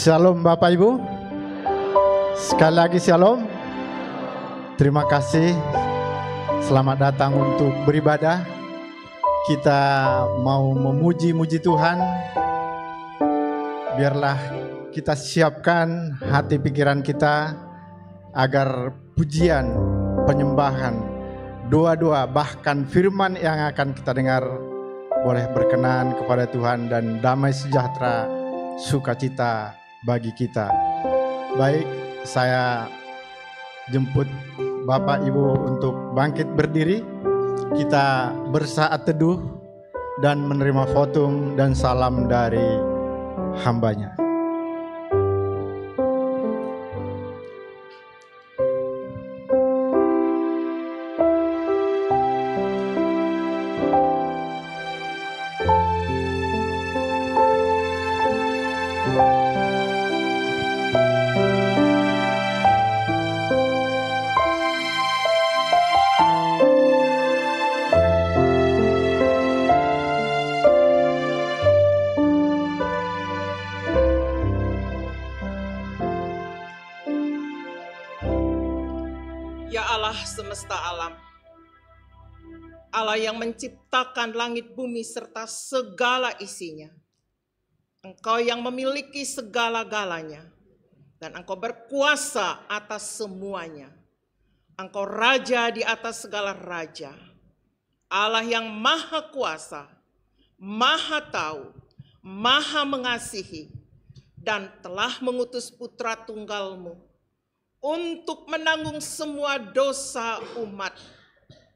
Shalom Bapak Ibu. Sekali lagi shalom. Terima kasih. Selamat datang untuk beribadah. Kita mau memuji-muji Tuhan. Biarlah kita siapkan hati pikiran kita agar pujian, penyembahan, doa-doa, bahkan firman yang akan kita dengar boleh berkenan kepada Tuhan dan damai sejahtera, sukacita bagi kita. Baik, saya jemput Bapak Ibu untuk bangkit berdiri. Kita bersaat teduh dan menerima votum dan salam dari hambanya. Semesta alam, Allah yang menciptakan langit bumi serta segala isinya. Engkau yang memiliki segala-galanya dan Engkau berkuasa atas semuanya. Engkau raja di atas segala raja, Allah yang maha kuasa, maha tahu, maha mengasihi, dan telah mengutus putra tunggalmu untuk menanggung semua dosa umat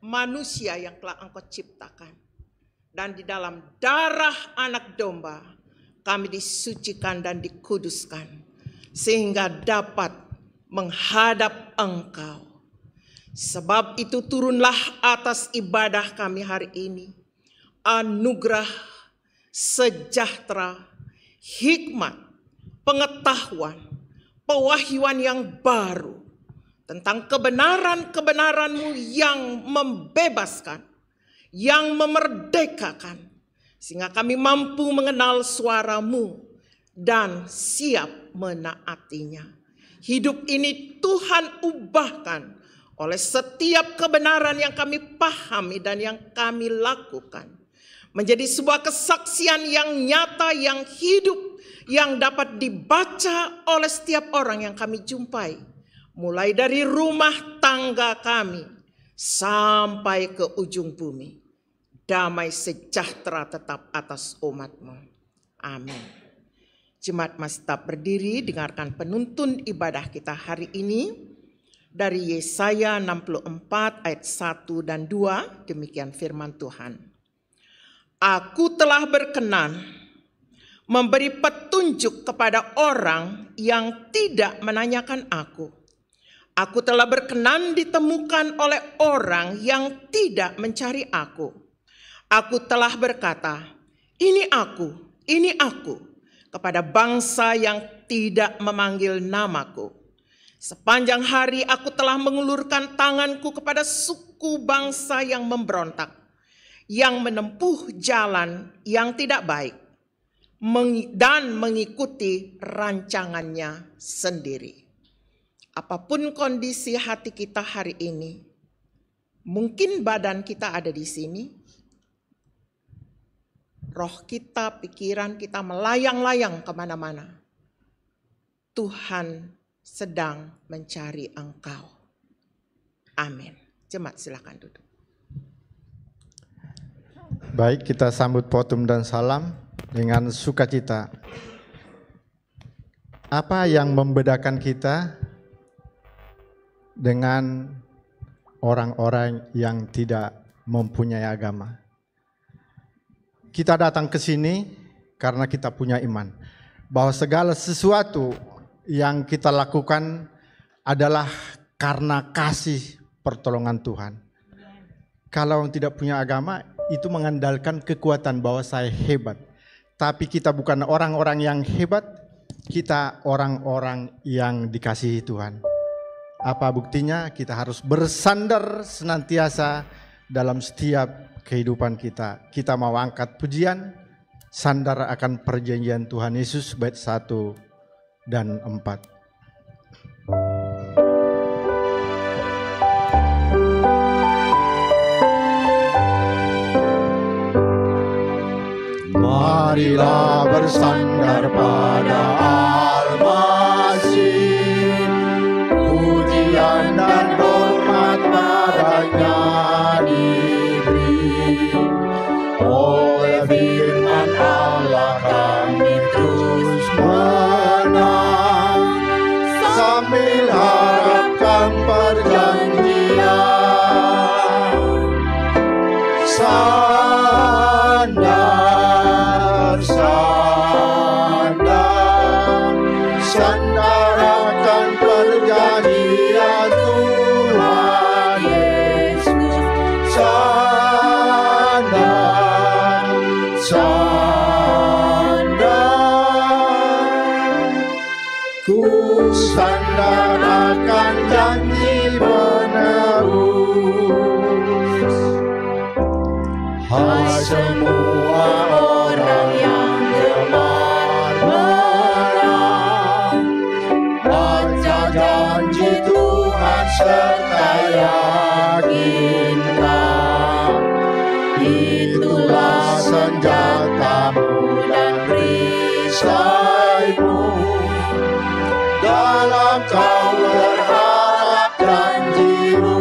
manusia yang telah Engkau ciptakan. Dan di dalam darah anak domba kami disucikan dan dikuduskan sehingga dapat menghadap Engkau. Sebab itu turunlah atas ibadah kami hari ini anugerah, sejahtera, hikmat, pengetahuan, pewahyuan yang baru tentang kebenaran-kebenaran-Mu yang membebaskan, yang memerdekakan, sehingga kami mampu mengenal suara-Mu dan siap menaatinya. Hidup ini Tuhan ubahkan oleh setiap kebenaran yang kami pahami dan yang kami lakukan, menjadi sebuah kesaksian yang nyata, yang hidup, yang dapat dibaca oleh setiap orang yang kami jumpai, mulai dari rumah tangga kami sampai ke ujung bumi. Damai sejahtera tetap atas umat-Mu. Amin. Jemaat masih tetap berdiri, dengarkan penuntun ibadah kita hari ini dari Yesaya 64 ayat 1 dan 2. Demikian firman Tuhan. Aku telah berkenan memberi petunjuk kepada orang yang tidak menanyakan aku. Aku telah berkenan ditemukan oleh orang yang tidak mencari aku. Aku telah berkata, ini aku, kepada bangsa yang tidak memanggil namaku. Sepanjang hari aku telah mengulurkan tanganku kepada suku bangsa yang memberontak, yang menempuh jalan yang tidak baik, dan mengikuti rancangannya sendiri. Apapun kondisi hati kita hari ini, mungkin badan kita ada di sini, roh kita, pikiran kita melayang-layang kemana-mana. Tuhan sedang mencari engkau. Amin. Jemaat silakan duduk. Baik, kita sambut potum dan salam dengan sukacita. Apa yang membedakan kita dengan orang-orang yang tidak mempunyai agama? Kita datang ke sini karena kita punya iman bahwa segala sesuatu yang kita lakukan adalah karena kasih pertolongan Tuhan. Kalau tidak punya agama, itu mengandalkan kekuatan bahwa saya hebat. Tapi kita bukan orang-orang yang hebat, kita orang-orang yang dikasihi Tuhan. Apa buktinya? Kita harus bersandar senantiasa dalam setiap kehidupan kita. Kita mau angkat pujian, sandar akan perjanjian Tuhan Yesus bait 1 dan 4. Marilah bersandar pada Al-Masih, pujian dan hormat padanya diberi. Oleh firman Allah kami terus menang, sambil harapkan perjanjian. Sandar akan perjanjian Tuhan Yesus. Ku sandar akan janji penebus. Hai semua orang yang gemar menang, baca janji Tuhan serta yakinkan. Itulah senjatamu dan perisaimu dalam kau berharap janji-Mu.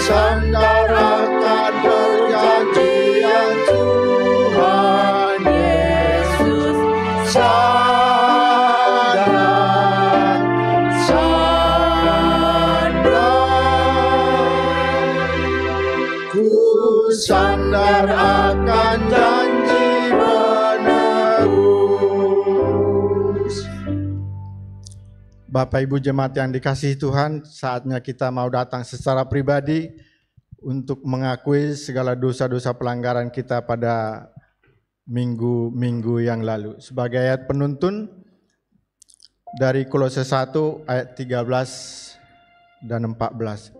Sandar akan perjanjian Tuhan Yesus. Ku sandar akan janji penebus. Bapak Ibu jemaat yang dikasihi Tuhan, saatnya kita mau datang secara pribadi untuk mengakui segala dosa-dosa pelanggaran kita pada minggu-minggu yang lalu. Sebagai ayat penuntun dari Kolose 1 ayat 13 dan 14.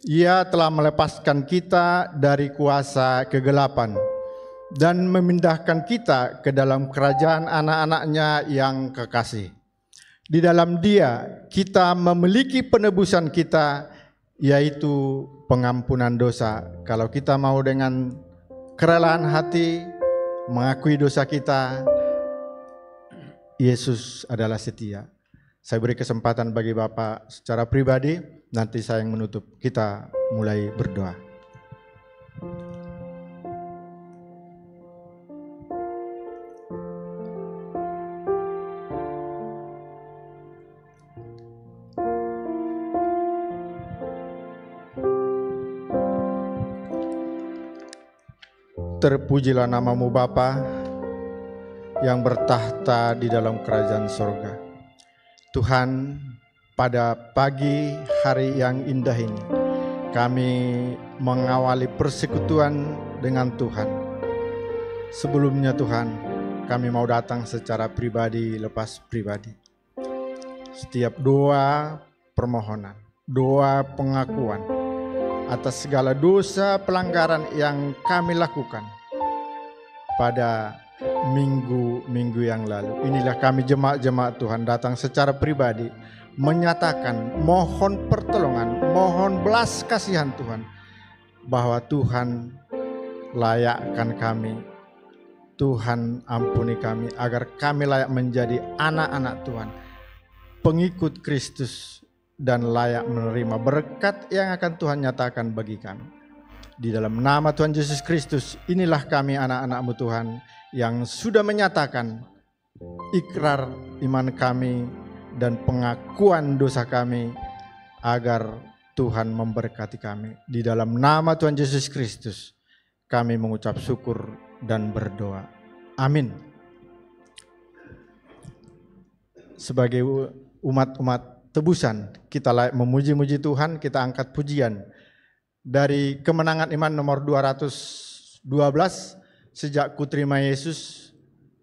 Ia telah melepaskan kita dari kuasa kegelapan dan memindahkan kita ke dalam kerajaan anak-anaknya yang kekasih. Di dalam Dia kita memiliki penebusan kita, yaitu pengampunan dosa. Kalau kita mau dengan kerelaan hati mengakui dosa kita, Yesus adalah setia. Saya beri kesempatan bagi Bapak secara pribadi, nanti saya yang menutup. Kita mulai berdoa. Terpujilah namamu Bapa yang bertahta di dalam kerajaan sorga. Tuhan, pada pagi hari yang indah ini, kami mengawali persekutuan dengan Tuhan. Sebelumnya Tuhan, kami mau datang secara pribadi lepas pribadi. Setiap doa permohonan, doa pengakuan atas segala dosa pelanggaran yang kami lakukan pada minggu-minggu yang lalu. Inilah kami jemaat-jemaat Tuhan datang secara pribadi menyatakan mohon pertolongan, mohon belas kasihan Tuhan, bahwa Tuhan layakkan kami, Tuhan ampuni kami agar kami layak menjadi anak-anak Tuhan, pengikut Kristus, dan layak menerima berkat yang akan Tuhan nyatakan bagi kami. Di dalam nama Tuhan Yesus Kristus, inilah kami anak-anak-Mu Tuhan yang sudah menyatakan ikrar iman kami dan pengakuan dosa kami agar Tuhan memberkati kami. Di dalam nama Tuhan Yesus Kristus kami mengucap syukur dan berdoa. Amin. Sebagai umat-umat tebusan, kita layak memuji-muji Tuhan. Kita angkat pujian dari Kemenangan Iman nomor 212, Sejak Kuterima Yesus,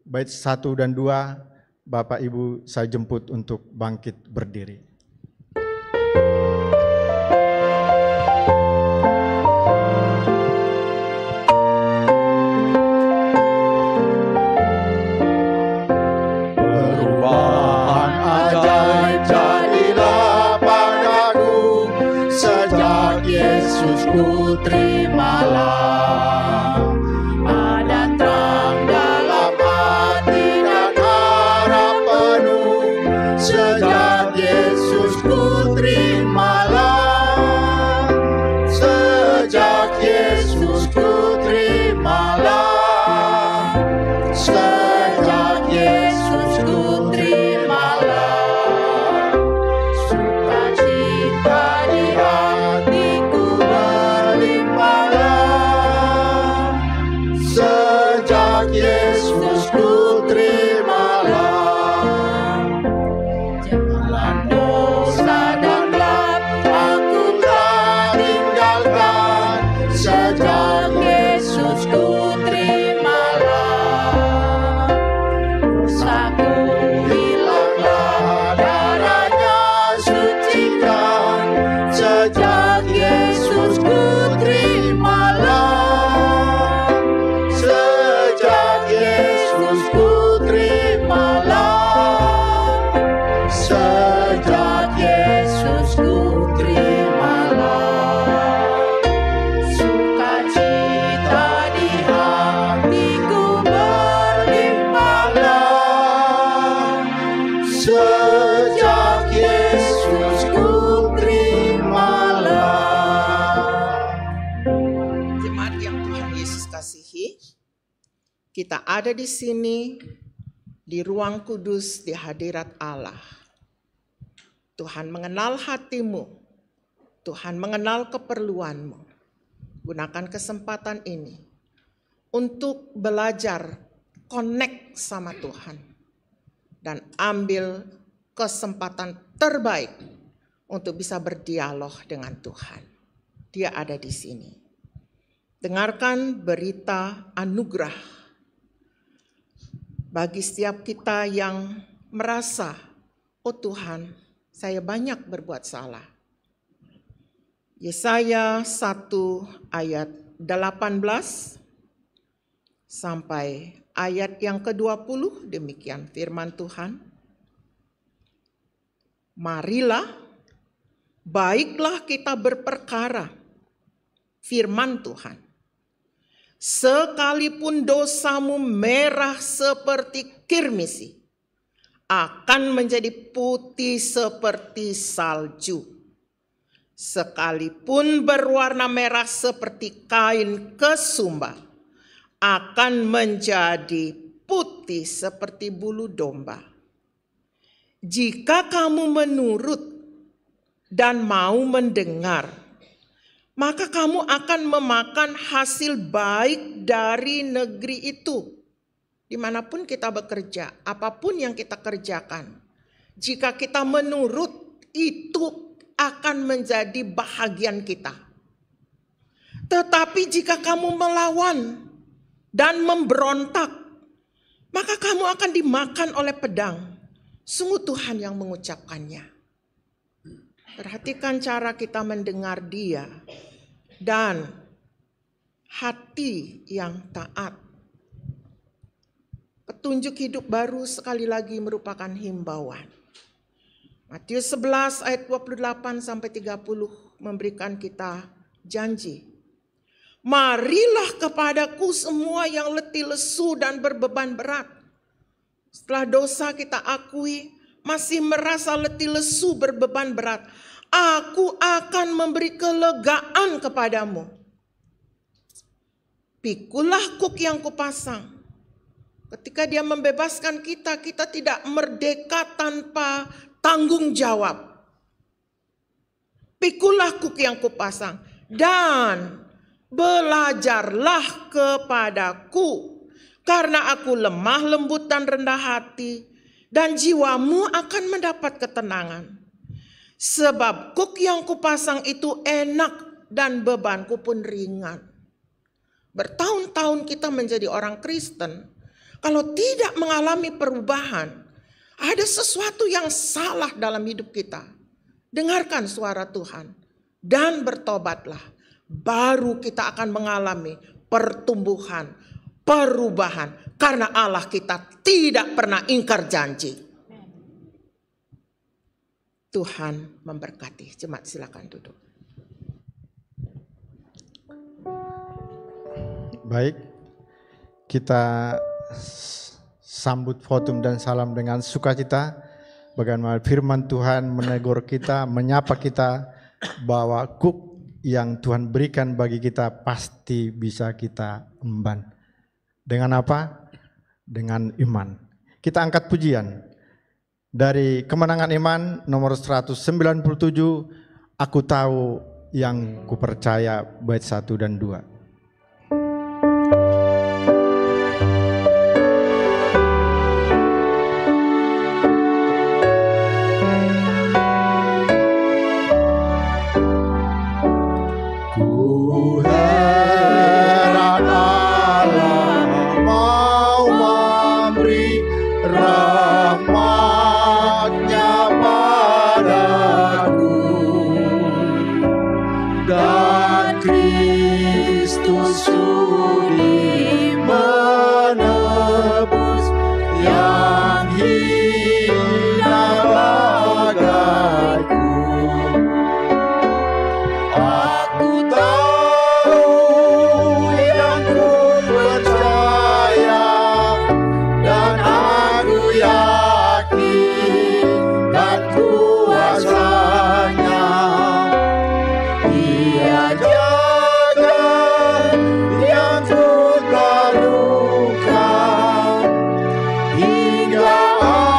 bait 1 dan 2. Bapak Ibu saya jemput untuk bangkit berdiri. Ku terimalah, ada terang dalam hati dan harap penuh. Sejak Yesus ku terimalah, sejak Yesus ku terimalah, sejak Yesus ku terimalah, sukacita di hatiku sejak Yesus ku terimalah. Jalan dosa dan gelap aku tak tinggalkan. Sejak Yesus ku terimalah, dosaku hilanglah, darahnya sucikan. Sejak Yesus ku terimalah, sejak Yesus ku terimalah, sejak Yesus ku terimalah, sukacita di hatiku berlimpahlah, sejak Yesus ku terimalah. Jemaat yang Tuhan Yesus kasihi, kita ada di sini di ruang kudus di hadirat Allah. Tuhan mengenal hatimu, Tuhan mengenal keperluanmu. Gunakan kesempatan ini untuk belajar connect sama Tuhan dan ambil kesempatan terbaik untuk bisa berdialog dengan Tuhan. Dia ada di sini. Dengarkan berita anugerah bagi setiap kita yang merasa, oh Tuhan, saya banyak berbuat salah. Yesaya 1 ayat 18 sampai ayat yang ke-20, demikian firman Tuhan. Marilah, baiklah kita berperkara firman Tuhan. Sekalipun dosamu merah seperti kirmisi, akan menjadi putih seperti salju. Sekalipun berwarna merah seperti kain kesumba, akan menjadi putih seperti bulu domba. Jika kamu menurut dan mau mendengar, maka kamu akan memakan hasil baik dari negeri itu. Dimanapun kita bekerja, apapun yang kita kerjakan, jika kita menurut, itu akan menjadi bahagian kita. Tetapi jika kamu melawan dan memberontak, maka kamu akan dimakan oleh pedang. Sungguh Tuhan yang mengucapkannya. Perhatikan cara kita mendengar Dia dan hati yang taat. Petunjuk hidup baru sekali lagi merupakan himbauan. Matius 11 ayat 28 sampai 30 memberikan kita janji. Marilah kepadaku semua yang letih lesu dan berbeban berat. Setelah dosa kita akui, masih merasa letih lesu berbeban berat, aku akan memberi kelegaan kepadamu. Pikulah kuk yang kupasang. Ketika Dia membebaskan kita, kita tidak merdeka tanpa tanggung jawab. Pikulah kuk yang kupasang dan belajarlah kepadaku. Karena aku lemah, lembut, dan rendah hati, dan jiwamu akan mendapat ketenangan. Sebab kuk yang kupasang itu enak, dan bebanku pun ringan. Bertahun-tahun kita menjadi orang Kristen, kalau tidak mengalami perubahan, ada sesuatu yang salah dalam hidup kita. Dengarkan suara Tuhan, dan bertobatlah. Baru kita akan mengalami pertumbuhan, perubahan, karena Allah kita tidak pernah ingkar janji. Tuhan memberkati. Jemaat silakan duduk. Baik, kita sambut votum dan salam dengan sukacita. Bagaimana firman Tuhan menegur kita, menyapa kita bahwa kuk yang Tuhan berikan bagi kita pasti bisa kita emban. Dengan apa? Dengan iman. Kita angkat pujian dari Kemenangan Iman nomor 197, aku tahu yang kupercaya, bait 1 dan 2. hingga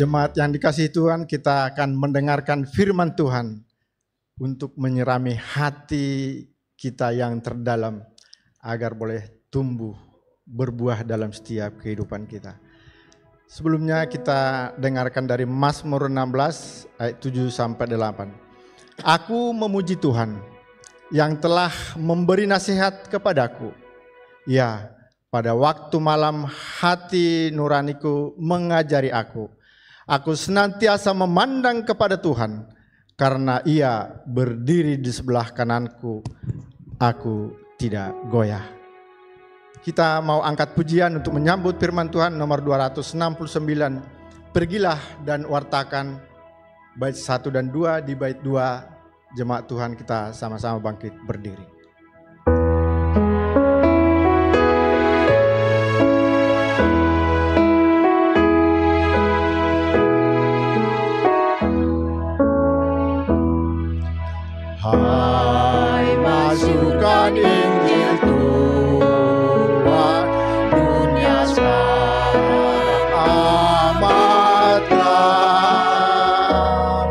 Jemaat yang dikasihi Tuhan, kita akan mendengarkan firman Tuhan untuk menyirami hati kita yang terdalam agar boleh tumbuh berbuah dalam setiap kehidupan kita. Sebelumnya kita dengarkan dari Mazmur 16 ayat 7-8. Aku memuji Tuhan yang telah memberi nasihat kepadaku. Ya, pada waktu malam hati nuraniku mengajari aku. Aku senantiasa memandang kepada Tuhan, karena Ia berdiri di sebelah kananku, aku tidak goyah. Kita mau angkat pujian untuk menyambut firman Tuhan nomor 269. Pergilah dan wartakan, bait 1 dan 2. Di bait 2 jemaat Tuhan kita sama-sama bangkit berdiri. Hai, masukkan Injil Tuhan, dunia sekarang amat gelap,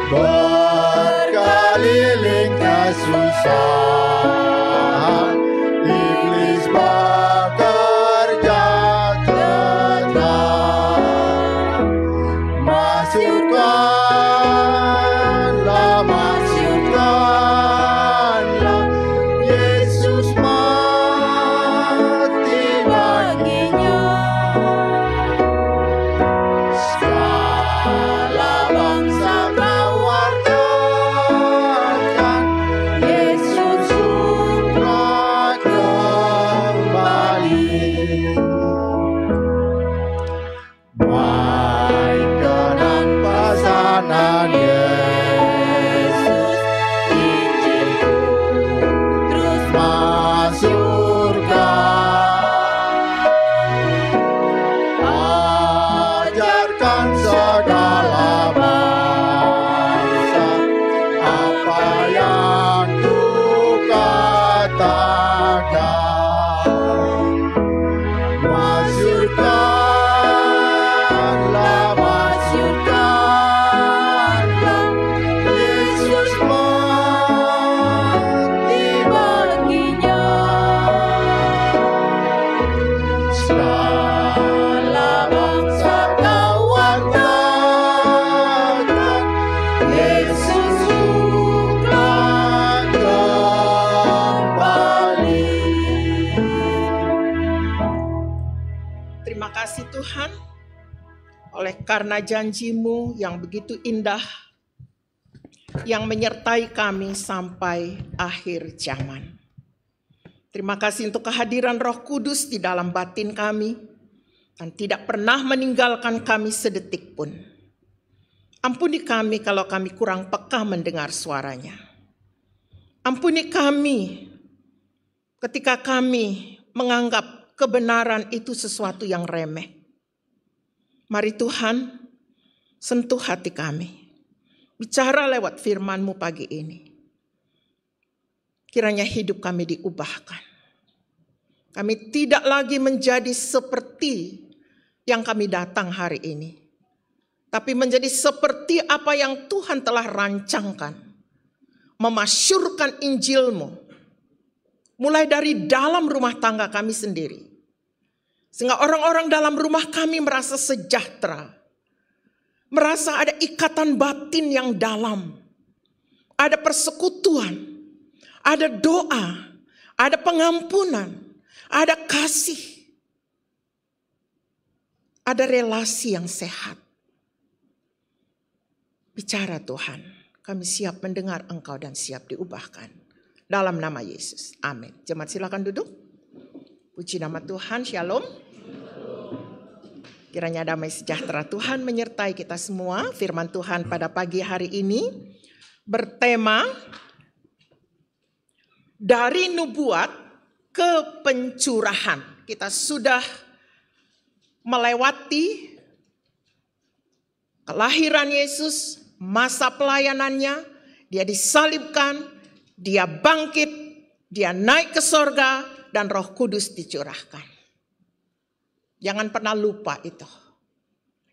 berkeliling kesusahan, iblis bekerja tetap. Masukkanlah, Yesus mati baginya. Segala bangsa kau wartakan, Yesus telah kembali. Baikkan pesanan Yesus, Injilku terus masyurkan. Ajarkan segala bangsa apa yang ku katakan. Masyurkanlah, Yesus mati baginya. Segala bangsa kau wartakan, Yesus telah kembali. Terima kasih Tuhan, oleh karena janji-Mu yang begitu indah, yang menyertai kami sampai akhir zaman. Terima kasih untuk kehadiran Roh Kudus di dalam batin kami, dan tidak pernah meninggalkan kami sedetik pun. Ampuni kami kalau kami kurang peka mendengar suaranya. Ampuni kami ketika kami menganggap kebenaran itu sesuatu yang remeh. Mari Tuhan, sentuh hati kami. Bicara lewat firman-Mu pagi ini. Kiranya hidup kami diubahkan. Kami tidak lagi menjadi seperti yang kami datang hari ini. Tapi menjadi seperti apa yang Tuhan telah rancangkan. Memasyurkan Injil-Mu. Mulai dari dalam rumah tangga kami sendiri. Sehingga orang-orang dalam rumah kami merasa sejahtera. Merasa ada ikatan batin yang dalam. Ada persekutuan. Ada doa. Ada pengampunan. Ada kasih. Ada relasi yang sehat. Bicara Tuhan. Kami siap mendengar Engkau dan siap diubahkan. Dalam nama Yesus. Amin. Jemaat silakan duduk. Puji nama Tuhan, shalom. Kiranya damai sejahtera Tuhan menyertai kita semua. Firman Tuhan pada pagi hari ini bertema dari nubuat ke pencurahan. Kita sudah melewati kelahiran Yesus, masa pelayanannya, dia disalibkan, dia bangkit, dia naik ke sorga, dan Roh Kudus dicurahkan. Jangan pernah lupa itu.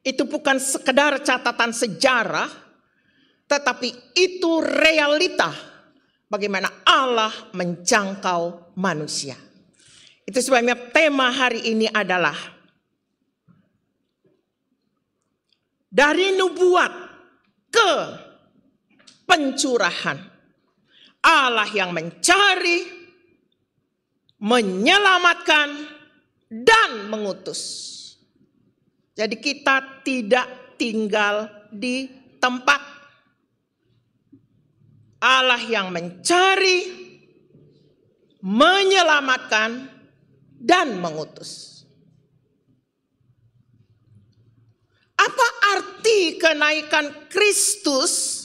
itu bukan sekedar catatan sejarah, tetapi itu realita bagaimana Allah menjangkau manusia. Itu sebabnya tema hari ini adalah dari nubuat ke pencurahan. Allah yang mencari, menyelamatkan, dan mengutus. Jadi kita tidak tinggal di tempat. Allah yang mencari, menyelamatkan, dan mengutus. Apa arti kenaikan Kristus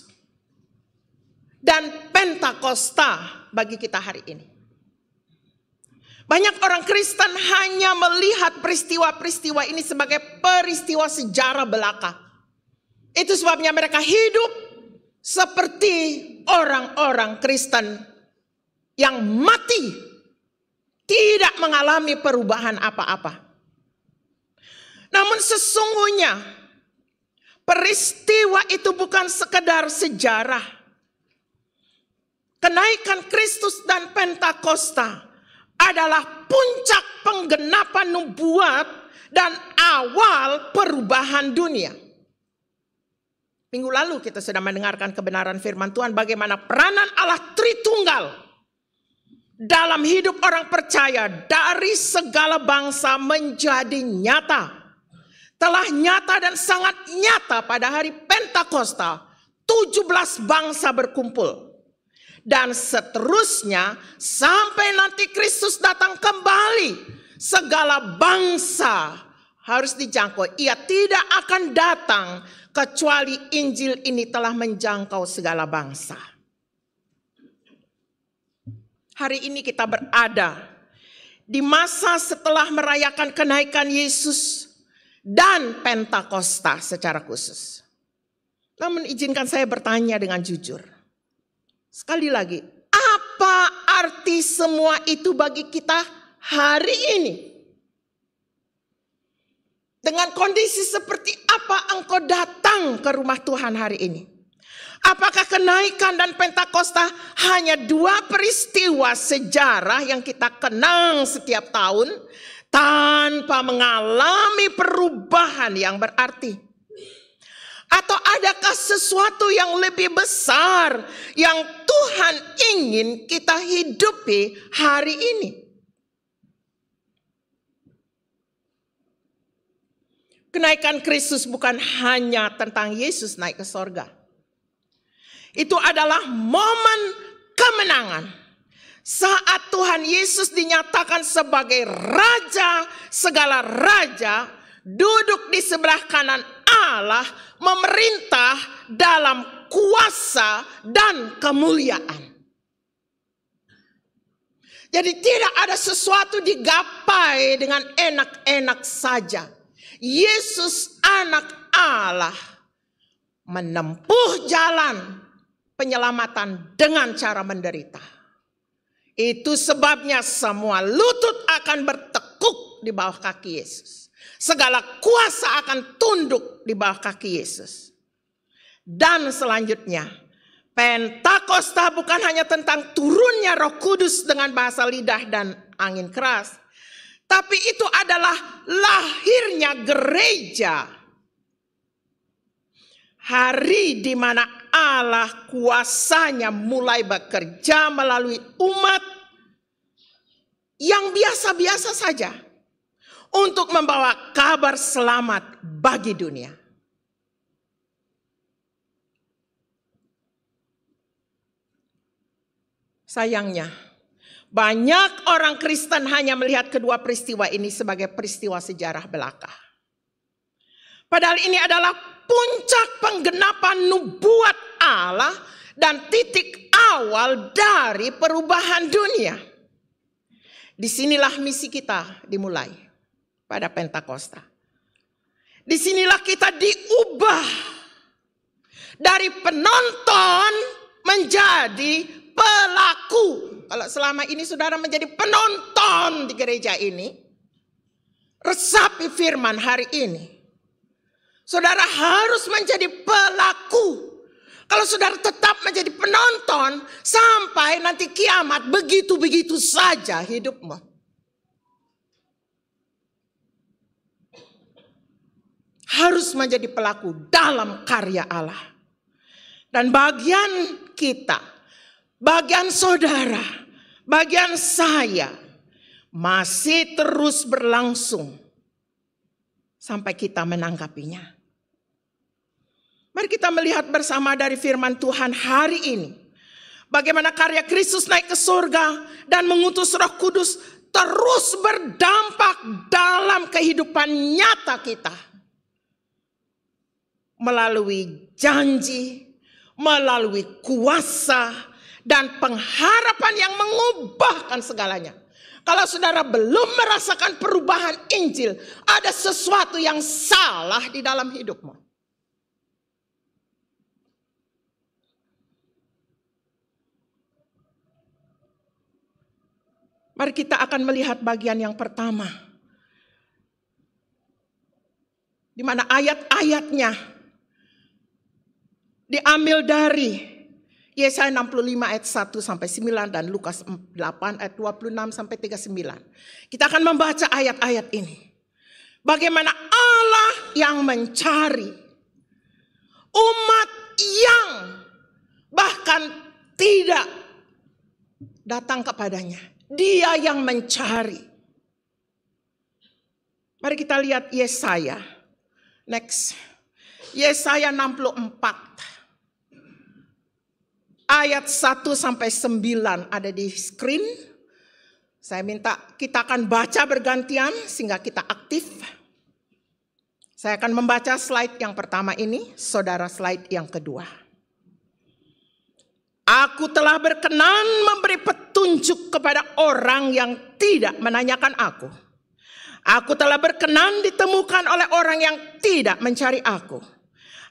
dan Pentakosta bagi kita hari ini? Banyak orang Kristen hanya melihat peristiwa-peristiwa ini sebagai peristiwa sejarah belaka. Itu sebabnya mereka hidup seperti orang-orang Kristen yang mati, tidak mengalami perubahan apa-apa. Namun sesungguhnya peristiwa itu bukan sekedar sejarah. Kenaikan Kristus dan Pentakosta adalah puncak penggenapan nubuat dan awal perubahan dunia. Minggu lalu kita sudah mendengarkan kebenaran firman Tuhan bagaimana peranan Allah Tritunggal dalam hidup orang percaya dari segala bangsa menjadi nyata. Telah nyata dan sangat nyata pada hari Pentakosta 17 bangsa berkumpul. Dan seterusnya sampai nanti Kristus datang kembali, segala bangsa harus dijangkau. Ia tidak akan datang kecuali Injil ini telah menjangkau segala bangsa. Hari ini kita berada di masa setelah merayakan kenaikan Yesus dan Pentakosta secara khusus. Namun izinkan saya bertanya dengan jujur. Sekali lagi, apa arti semua itu bagi kita hari ini? Dengan kondisi seperti apa engkau datang ke rumah Tuhan hari ini? Apakah kenaikan dan Pentakosta hanya dua peristiwa sejarah yang kita kenang setiap tahun tanpa mengalami perubahan yang berarti? Atau adakah sesuatu yang lebih besar yang Tuhan ingin kita hidupi hari ini? Kenaikan Kristus bukan hanya tentang Yesus naik ke sorga. Itu adalah momen kemenangan. Saat Tuhan Yesus dinyatakan sebagai Raja segala raja, duduk di sebelah kanan Allah, memerintah dalam kuasa dan kemuliaan. Jadi tidak ada sesuatu digapai dengan enak-enak saja. Yesus anak Allah menempuh jalan penyelamatan dengan cara menderita. Itu sebabnya semua lutut akan bertekuk di bawah kaki Yesus. Segala kuasa akan tunduk di bawah kaki Yesus. Dan selanjutnya, Pentakosta bukan hanya tentang turunnya Roh Kudus dengan bahasa lidah dan angin keras. Tapi itu adalah lahirnya gereja. Hari di mana Allah kuasanya mulai bekerja melalui umat yang biasa-biasa saja. Untuk membawa kabar selamat bagi dunia. Sayangnya, banyak orang Kristen hanya melihat kedua peristiwa ini sebagai peristiwa sejarah belaka. Padahal ini adalah puncak penggenapan nubuat Allah dan titik awal dari perubahan dunia. Disinilah misi kita dimulai. Pada Pentakosta. Disinilah kita diubah dari penonton menjadi pelaku. Kalau selama ini saudara menjadi penonton di gereja ini, resapi firman hari ini. Saudara harus menjadi pelaku. Kalau saudara tetap menjadi penonton sampai nanti kiamat, begitu-begitu saja hidupmu. Harus menjadi pelaku dalam karya Allah. Dan bagian kita, bagian saudara, bagian saya masih terus berlangsung sampai kita menanggapinya. Mari kita melihat bersama dari firman Tuhan hari ini. Bagaimana karya Kristus naik ke surga dan mengutus Roh Kudus terus berdampak dalam kehidupan nyata kita. Melalui janji, melalui kuasa, dan pengharapan yang mengubahkan segalanya. Kalau saudara belum merasakan perubahan Injil, ada sesuatu yang salah di dalam hidupmu. Mari kita akan melihat bagian yang pertama. Di mana ayat-ayatnya diambil dari Yesaya 65 ayat 1 sampai 9 dan Lukas 8 ayat 26 sampai 39. Kita akan membaca ayat-ayat ini. Bagaimana Allah yang mencari umat yang bahkan tidak datang kepadanya. Dia yang mencari. Mari kita lihat Yesaya. Next. Yesaya 64. Ayat 1 sampai 9 ada di screen. Saya minta kita akan baca bergantian sehingga kita aktif. Saya akan membaca slide yang pertama ini, saudara slide yang kedua. Aku telah berkenan memberi petunjuk kepada orang yang tidak menanyakan aku. Aku telah berkenan ditemukan oleh orang yang tidak mencari aku.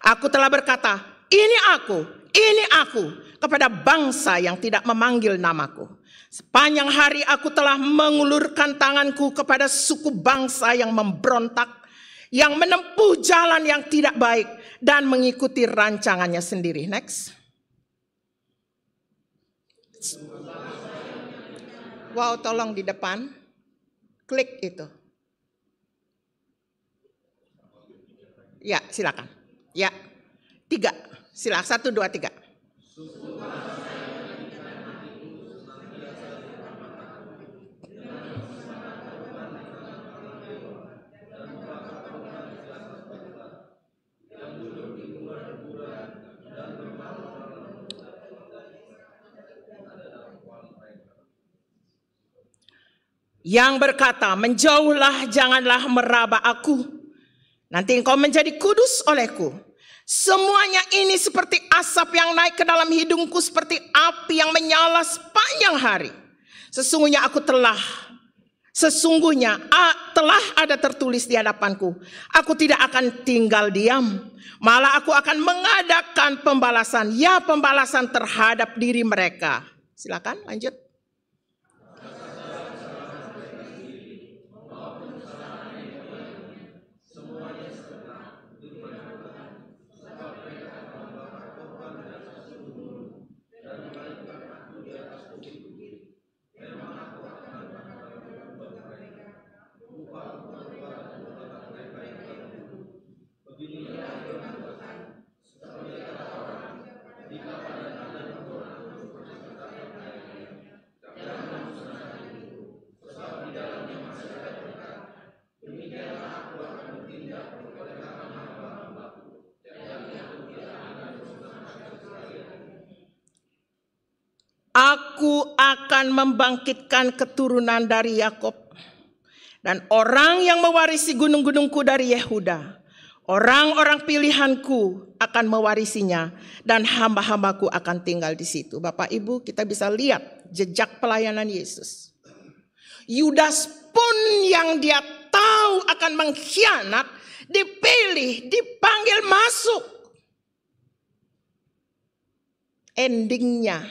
Aku telah berkata, ini aku, kepada bangsa yang tidak memanggil namaku. Sepanjang hari aku telah mengulurkan tanganku kepada suku bangsa yang memberontak, yang menempuh jalan yang tidak baik, dan mengikuti rancangannya sendiri. Next. Wow, tolong di depan. Klik itu. Ya, silakan. Ya, 3. Silakan, 1, 2, 3. Yang berkata, menjauhlah, janganlah meraba aku. Nanti engkau menjadi kudus olehku. Semuanya ini seperti asap yang naik ke dalam hidungku, seperti api yang menyala sepanjang hari. Sesungguhnya telah ada tertulis di hadapanku. Aku tidak akan tinggal diam. Malah aku akan mengadakan pembalasan. Ya, pembalasan terhadap diri mereka. Silakan lanjut. Aku akan membangkitkan keturunan dari Yakub dan orang yang mewarisi gunung-gunungku dari Yehuda. Orang-orang pilihanku akan mewarisinya dan hamba-hambaku akan tinggal di situ. Bapak Ibu, kita bisa lihat jejak pelayanan Yesus. Yudas pun yang dia tahu akan mengkhianat, dipilih, dipanggil masuk. Endingnya,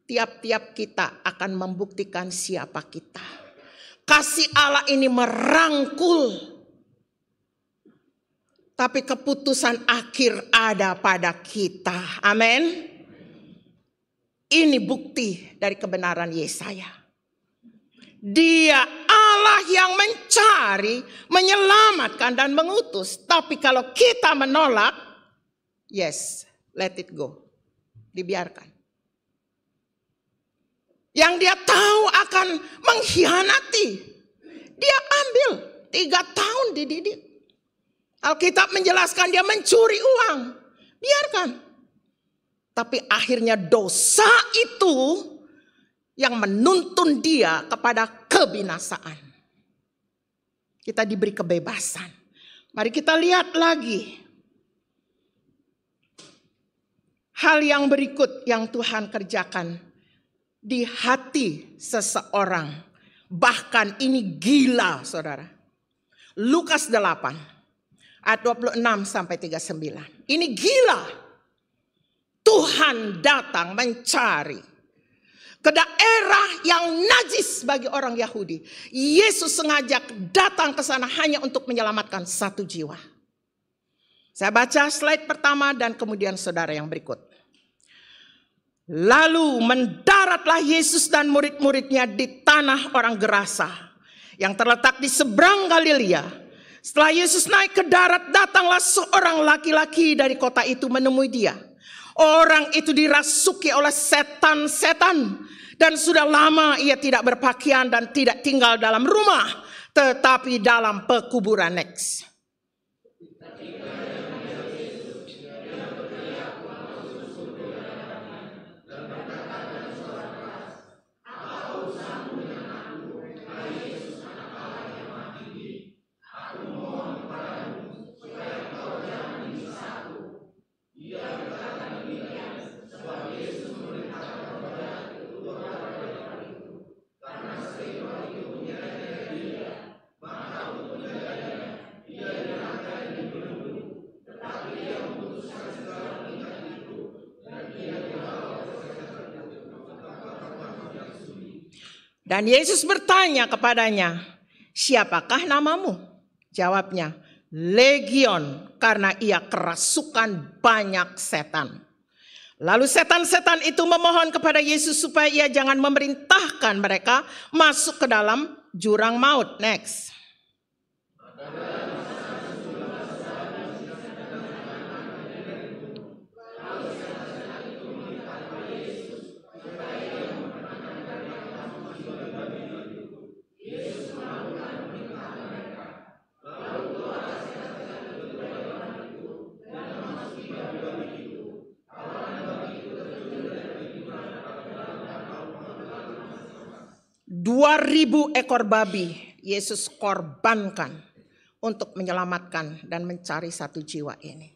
tiap-tiap kita akan membuktikan siapa kita. Kasih Allah ini merangkul. tapi keputusan akhir ada pada kita. Amin. Ini bukti dari kebenaran Yesaya. Dia Allah yang mencari, menyelamatkan dan mengutus. Tapi kalau kita menolak, yes, let it go. Dibiarkan. Yang dia tahu akan mengkhianati, dia ambil 3 tahun dididik. Alkitab menjelaskan dia mencuri uang. Biarkan. Tapi akhirnya dosa itu yang menuntun dia kepada kebinasaan. Kita diberi kebebasan. Mari kita lihat lagi. Hal yang berikut yang Tuhan kerjakan di hati seseorang. Bahkan ini gila, saudara. Lukas 8 ayat 26 sampai 39. Ini gila. Tuhan datang mencari ke daerah yang najis bagi orang Yahudi. Yesus sengaja datang ke sana hanya untuk menyelamatkan 1 jiwa. Saya baca slide pertama dan kemudian saudara yang berikut. Lalu mendaratlah Yesus dan murid-muridnya di tanah orang Gerasa yang terletak di seberang Galilea. Setelah Yesus naik ke darat, datanglah seorang laki-laki dari kota itu menemui dia. Orang itu dirasuki oleh setan-setan dan sudah lama ia tidak berpakaian dan tidak tinggal dalam rumah, tetapi dalam pekuburan. Next. Dan Yesus bertanya kepadanya, siapakah namamu? Jawabnya, Legion, karena ia kerasukan banyak setan. Lalu setan-setan itu memohon kepada Yesus supaya ia jangan memerintahkan mereka masuk ke dalam jurang maut. Next. Ribu ekor babi Yesus korbankan untuk menyelamatkan dan mencari 1 jiwa ini.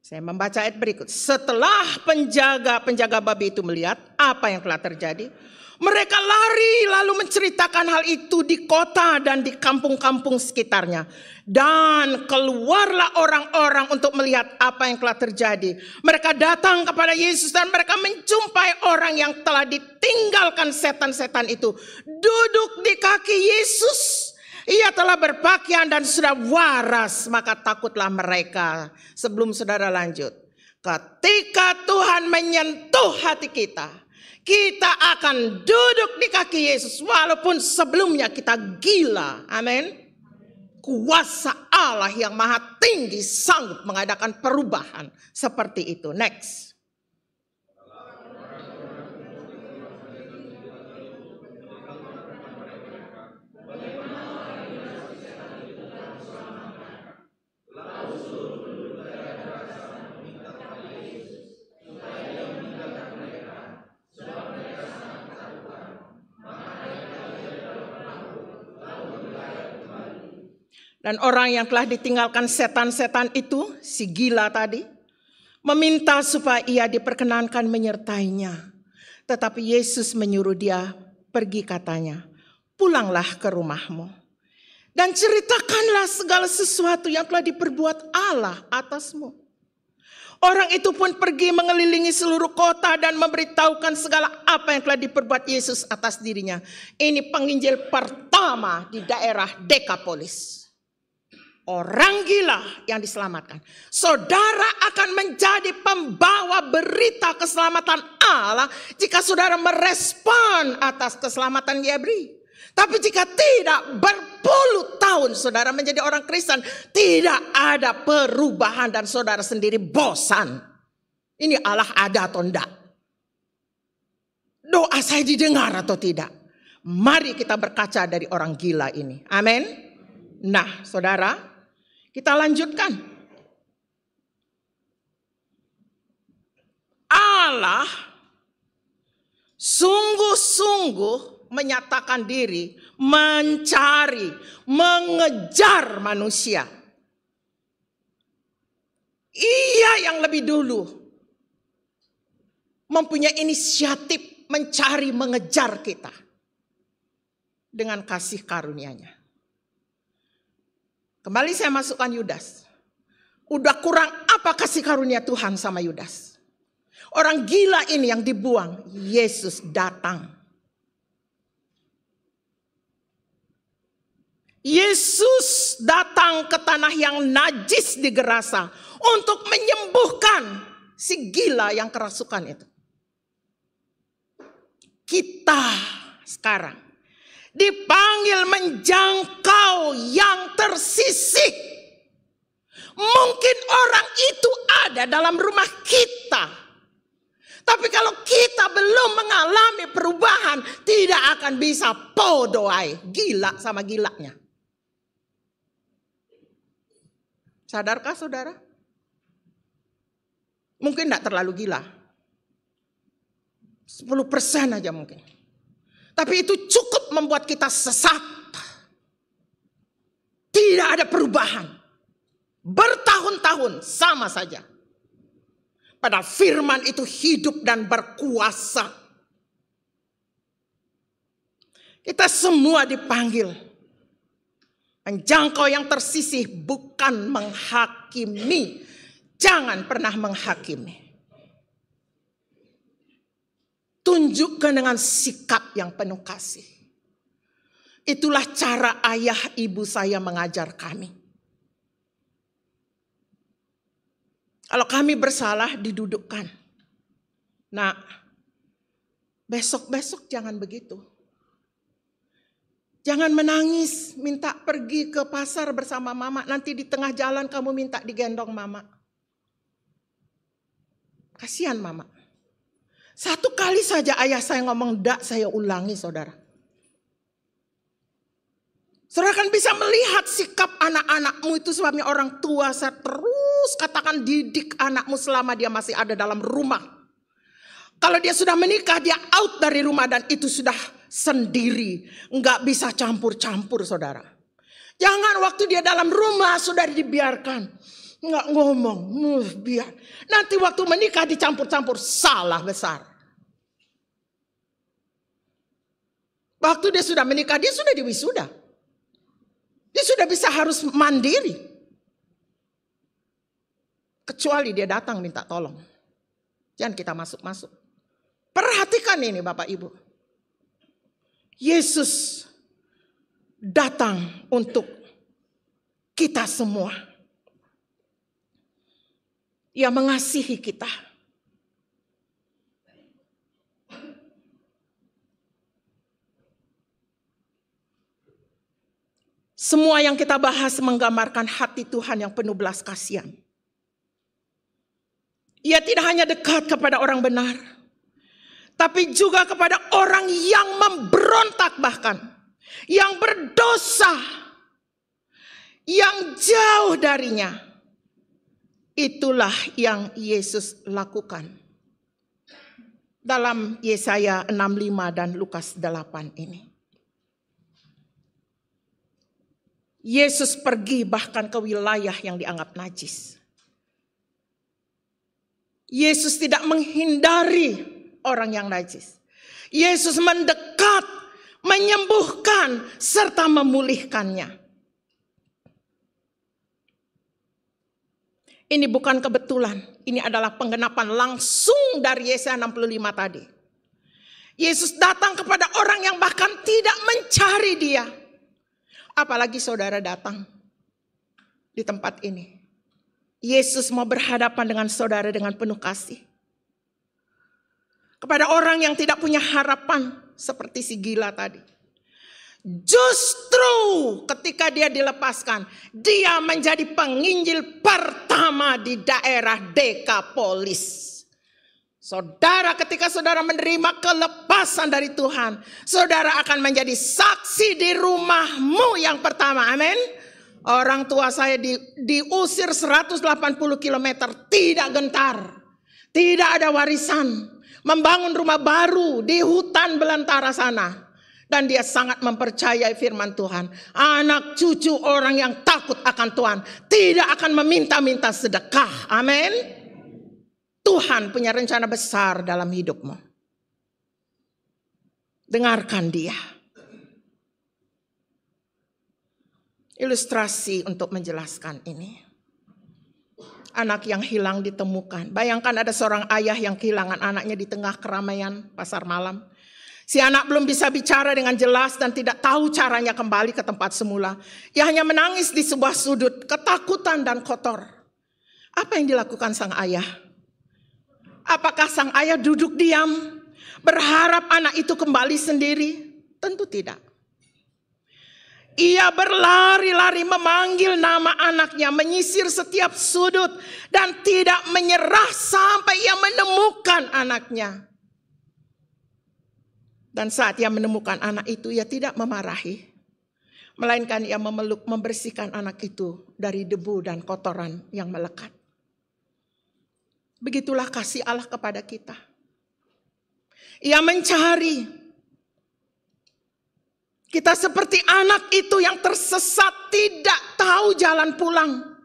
Saya membaca ayat berikut. Setelah penjaga babi itu melihat apa yang telah terjadi, mereka lari lalu menceritakan hal itu di kota dan di kampung-kampung sekitarnya. Dan keluarlah orang-orang untuk melihat apa yang telah terjadi. Mereka datang kepada Yesus dan mereka menjumpai orang yang telah ditinggalkan setan-setan itu duduk di kaki Yesus. Ia telah berpakaian dan sudah waras, maka takutlah mereka. Sebelum saudara lanjut, ketika Tuhan menyentuh hati kita, kita akan duduk di kaki Yesus walaupun sebelumnya kita gila. Amin. Kuasa Allah yang maha tinggi sanggup mengadakan perubahan seperti itu. Next. Dan orang yang telah ditinggalkan setan-setan itu, si gila tadi, meminta supaya ia diperkenankan menyertainya. Tetapi Yesus menyuruh dia pergi, katanya, pulanglah ke rumahmu. Dan ceritakanlah segala sesuatu yang telah diperbuat Allah atasmu. Orang itu pun pergi mengelilingi seluruh kota dan memberitahukan segala apa yang telah diperbuat Yesus atas dirinya. Ini penginjil pertama di daerah Dekapolis. orang gila yang diselamatkan. Saudara akan menjadi pembawa berita keselamatan Allah jika saudara merespon atas keselamatan yang beri. Tapi jika tidak, berpuluh tahun saudara menjadi orang Kristen, tidak ada perubahan dan saudara sendiri bosan. Ini Allah ada atau enggak? Doa saya didengar atau tidak? Mari kita berkaca dari orang gila ini. Amin. Nah, saudara, kita lanjutkan. Allah sungguh-sungguh menyatakan diri, mencari, mengejar manusia. Ia yang lebih dulu mempunyai inisiatif mencari, mengejar kita dengan kasih karunia-Nya. Kembali saya masukkan Yudas. Udah kurang apa kasih karunia Tuhan sama Yudas? Orang gila ini yang dibuang, Yesus datang. Yesus datang ke tanah yang najis di Gerasa untuk menyembuhkan si gila yang kerasukan itu. Kita sekarang dipanggil menjangkau yang tersisih. Mungkin orang itu ada dalam rumah kita. Tapi kalau kita belum mengalami perubahan, tidak akan bisa podoai, gila sama gilanya. Sadarkah saudara? Mungkin tidak terlalu gila. 10% aja mungkin. Tapi itu cukup membuat kita sesat. Tidak ada perubahan. Bertahun-tahun sama saja. Padahal firman itu hidup dan berkuasa. Kita semua dipanggil menjangkau yang tersisih, bukan menghakimi. Jangan pernah menghakimi. Tunjukkan dengan sikap yang penuh kasih. Itulah cara ayah ibu saya mengajar kami. Kalau kami bersalah, didudukkan. Nah, besok-besok jangan begitu. Jangan menangis, minta pergi ke pasar bersama mama. Nanti di tengah jalan kamu minta digendong mama. Kasihan mama. Satu kali saja ayah saya ngomong enggak, saya ulangi saudara. Saudara kan bisa melihat sikap anak-anakmu itu, sebabnya orang tua saya terus katakan didik anakmu selama dia masih ada dalam rumah. Kalau dia sudah menikah, dia out dari rumah dan itu sudah sendiri. Enggak bisa campur-campur saudara. Jangan waktu dia dalam rumah sudah dibiarkan. Enggak ngomong, biar. Nanti waktu menikah dicampur-campur, salah besar. Waktu dia sudah menikah, dia sudah diwisuda. Dia sudah bisa harus mandiri. Kecuali dia datang minta tolong. Jangan kita masuk-masuk. Perhatikan ini Bapak Ibu. Yesus datang untuk kita semua. Ia mengasihi kita. Semua yang kita bahas menggambarkan hati Tuhan yang penuh belas kasihan. Ia tidak hanya dekat kepada orang benar, tapi juga kepada orang yang memberontak bahkan, yang berdosa, yang jauh darinya. Itulah yang Yesus lakukan. Dalam Yesaya 65 dan Lukas 8 ini. Yesus pergi bahkan ke wilayah yang dianggap najis. Yesus tidak menghindari orang yang najis. Yesus mendekat, menyembuhkan, serta memulihkannya. Ini bukan kebetulan. Ini adalah penggenapan langsung dari Yesaya 65 tadi. Yesus datang kepada orang yang bahkan tidak mencari dia. Apalagi saudara datang. di tempat ini. Yesus mau berhadapan dengan saudara dengan penuh kasih. Kepada orang yang tidak punya harapan seperti si gila tadi. Justru ketika dia dilepaskan, dia menjadi penginjil pertama di daerah Dekapolis. Saudara, ketika saudara menerima kelepasan dari Tuhan, saudara akan menjadi saksi di rumahmu yang pertama. Amin. Orang tua saya diusir 180 km, tidak gentar, tidak ada warisan, membangun rumah baru di hutan belantara sana. Dan dia sangat mempercayai firman Tuhan. Anak cucu orang yang takut akan Tuhan tidak akan meminta-minta sedekah. Amin. Tuhan punya rencana besar dalam hidupmu. Dengarkan dia. Ilustrasi untuk menjelaskan ini. Anak yang hilang ditemukan. Bayangkan ada seorang ayah yang kehilangan anaknya di tengah keramaian pasar malam. Si anak belum bisa bicara dengan jelas dan tidak tahu caranya kembali ke tempat semula. Ia hanya menangis di sebuah sudut, ketakutan dan kotor. Apa yang dilakukan sang ayah? Apakah sang ayah duduk diam, berharap anak itu kembali sendiri? Tentu tidak. Ia berlari-lari memanggil nama anaknya, menyisir setiap sudut, dan tidak menyerah sampai ia menemukan anaknya. Dan saat ia menemukan anak itu, ia tidak memarahi, melainkan ia memeluk, membersihkan anak itu dari debu dan kotoran yang melekat. Begitulah kasih Allah kepada kita. Ia mencari. Kita seperti anak itu yang tersesat, tidak tahu jalan pulang.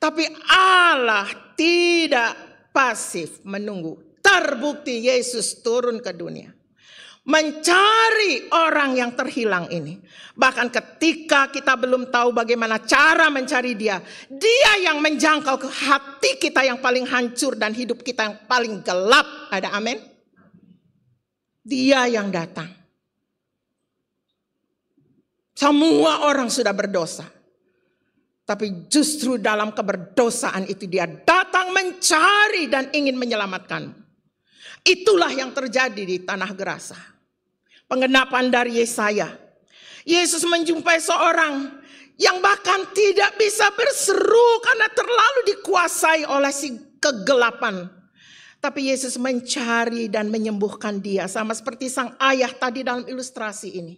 Tapi Allah tidak pasif menunggu. Terbukti Yesus turun ke dunia. Mencari orang yang terhilang ini. Bahkan ketika kita belum tahu bagaimana cara mencari dia, dia yang menjangkau ke hati kita yang paling hancur dan hidup kita yang paling gelap. Ada amin? Dia yang datang. Semua orang sudah berdosa. Tapi justru dalam keberdosaan itu dia datang mencari dan ingin menyelamatkanmu. Itulah yang terjadi di tanah Gerasa. Penggenapan dari Yesaya. Yesus menjumpai seorang yang bahkan tidak bisa berseru karena terlalu dikuasai oleh si kegelapan. Tapi Yesus mencari dan menyembuhkan dia. Sama seperti sang ayah tadi dalam ilustrasi ini.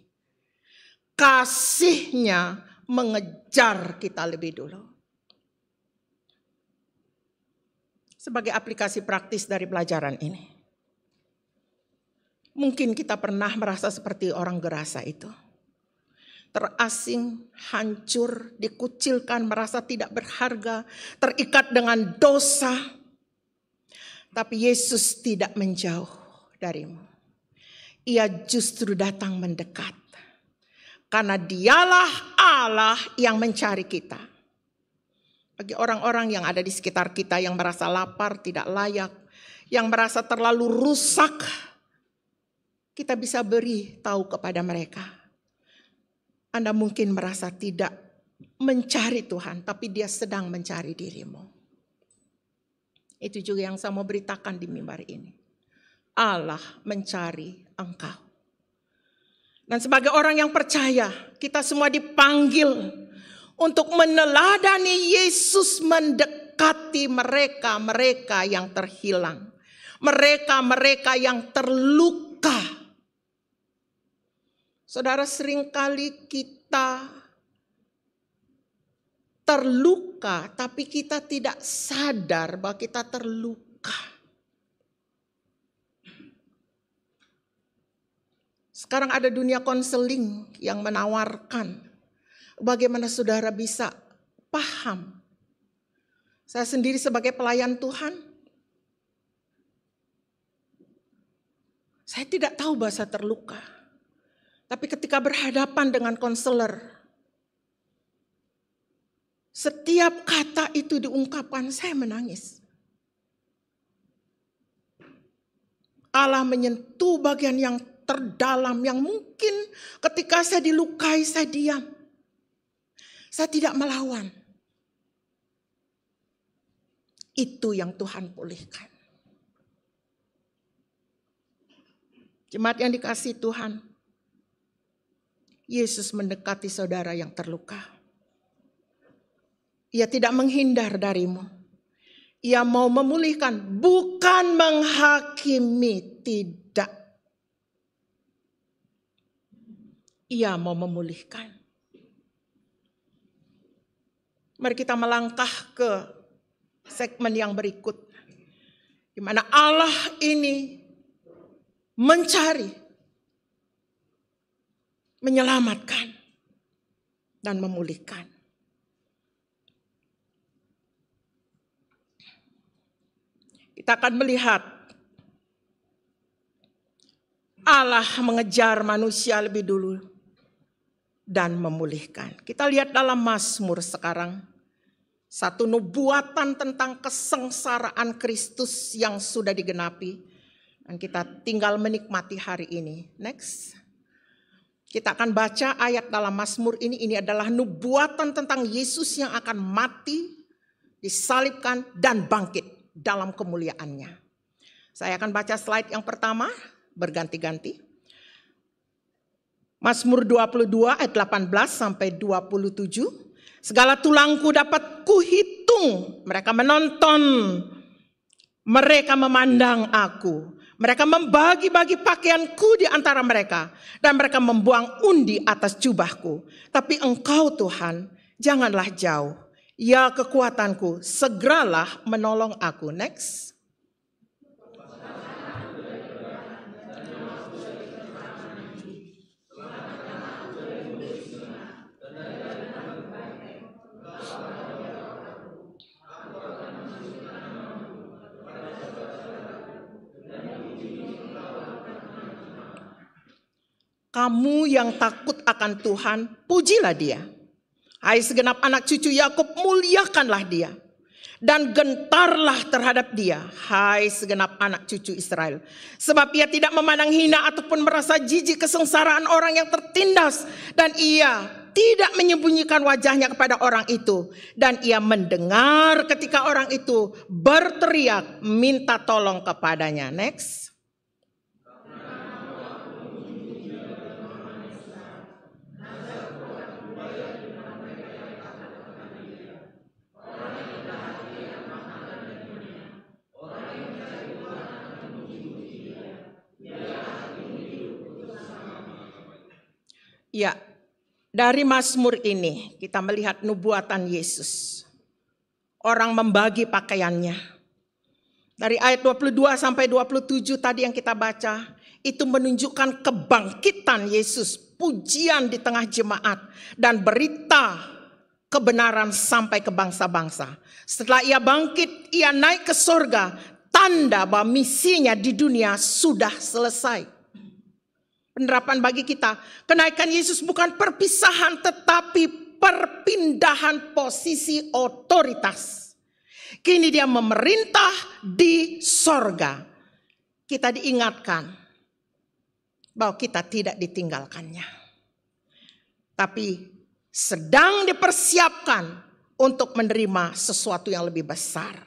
Kasihnya mengejar kita lebih dulu. Sebagai aplikasi praktis dari pelajaran ini. Mungkin kita pernah merasa seperti orang Gerasa itu. Terasing, hancur, dikucilkan, merasa tidak berharga, terikat dengan dosa. Tapi Yesus tidak menjauh darimu. Ia justru datang mendekat. Karena dialah Allah yang mencari kita. Bagi orang-orang yang ada di sekitar kita yang merasa lapar, tidak layak, yang merasa terlalu rusak, kita bisa beri tahu kepada mereka. Anda mungkin merasa tidak mencari Tuhan, tapi dia sedang mencari dirimu. Itu juga yang saya mau beritakan di mimbar ini. Allah mencari engkau. Dan sebagai orang yang percaya, kita semua dipanggil untuk meneladani Yesus mendekati mereka-mereka yang terhilang. Mereka-mereka yang terluka. Saudara, seringkali kita terluka, tapi kita tidak sadar bahwa kita terluka. Sekarang ada dunia konseling yang menawarkan bagaimana saudara bisa paham. Saya sendiri sebagai pelayan Tuhan, saya tidak tahu bahasa terluka. Tapi ketika berhadapan dengan konselor, setiap kata itu diungkapkan, saya menangis. Allah menyentuh bagian yang terdalam yang mungkin ketika saya dilukai, saya diam. Saya tidak melawan. itu yang Tuhan pulihkan. Jemaat yang dikasihi Tuhan, Yesus mendekati saudara yang terluka. Ia tidak menghindar darimu. Ia mau memulihkan, bukan menghakimi, tidak. Ia mau memulihkan. Mari kita melangkah ke segmen yang berikut, di mana Allah ini mencari, menyelamatkan, dan memulihkan. Kita akan melihat Allah mengejar manusia lebih dulu dan memulihkan. Kita lihat dalam Mazmur sekarang, satu nubuatan tentang kesengsaraan Kristus yang sudah digenapi. Dan kita tinggal menikmati hari ini. Next. Kita akan baca ayat dalam Mazmur ini. Ini adalah nubuatan tentang Yesus yang akan mati, disalibkan, dan bangkit dalam kemuliaannya. Saya akan baca slide yang pertama, berganti-ganti. Mazmur 22 ayat 18 sampai 27. Segala tulangku dapat kuhitung, mereka menonton, mereka memandang aku. Mereka membagi-bagi pakaianku di antara mereka. Dan mereka membuang undi atas jubahku. Tapi Engkau Tuhan, janganlah jauh. Ya kekuatanku, segeralah menolong aku. Next. Kamu yang takut akan Tuhan, pujilah Dia. Hai segenap anak cucu Yakub, muliakanlah Dia. Dan gentarlah terhadap Dia, hai segenap anak cucu Israel. Sebab Ia tidak memandang hina ataupun merasa jijik kesengsaraan orang yang tertindas. Dan Ia tidak menyembunyikan wajahnya kepada orang itu. Dan Ia mendengar ketika orang itu berteriak minta tolong kepadanya. Next. Ya, dari Mazmur ini kita melihat nubuatan Yesus. Orang membagi pakaiannya. Dari ayat 22 sampai 27 tadi yang kita baca, itu menunjukkan kebangkitan Yesus, pujian di tengah jemaat, dan berita kebenaran sampai ke bangsa-bangsa. Setelah Ia bangkit, Ia naik ke sorga, tanda bahwa misinya di dunia sudah selesai. Penerapan bagi kita, kenaikan Yesus bukan perpisahan tetapi perpindahan posisi otoritas. Kini Dia memerintah di sorga. Kita diingatkan bahwa kita tidak ditinggalkannya. Tapi sedang dipersiapkan untuk menerima sesuatu yang lebih besar.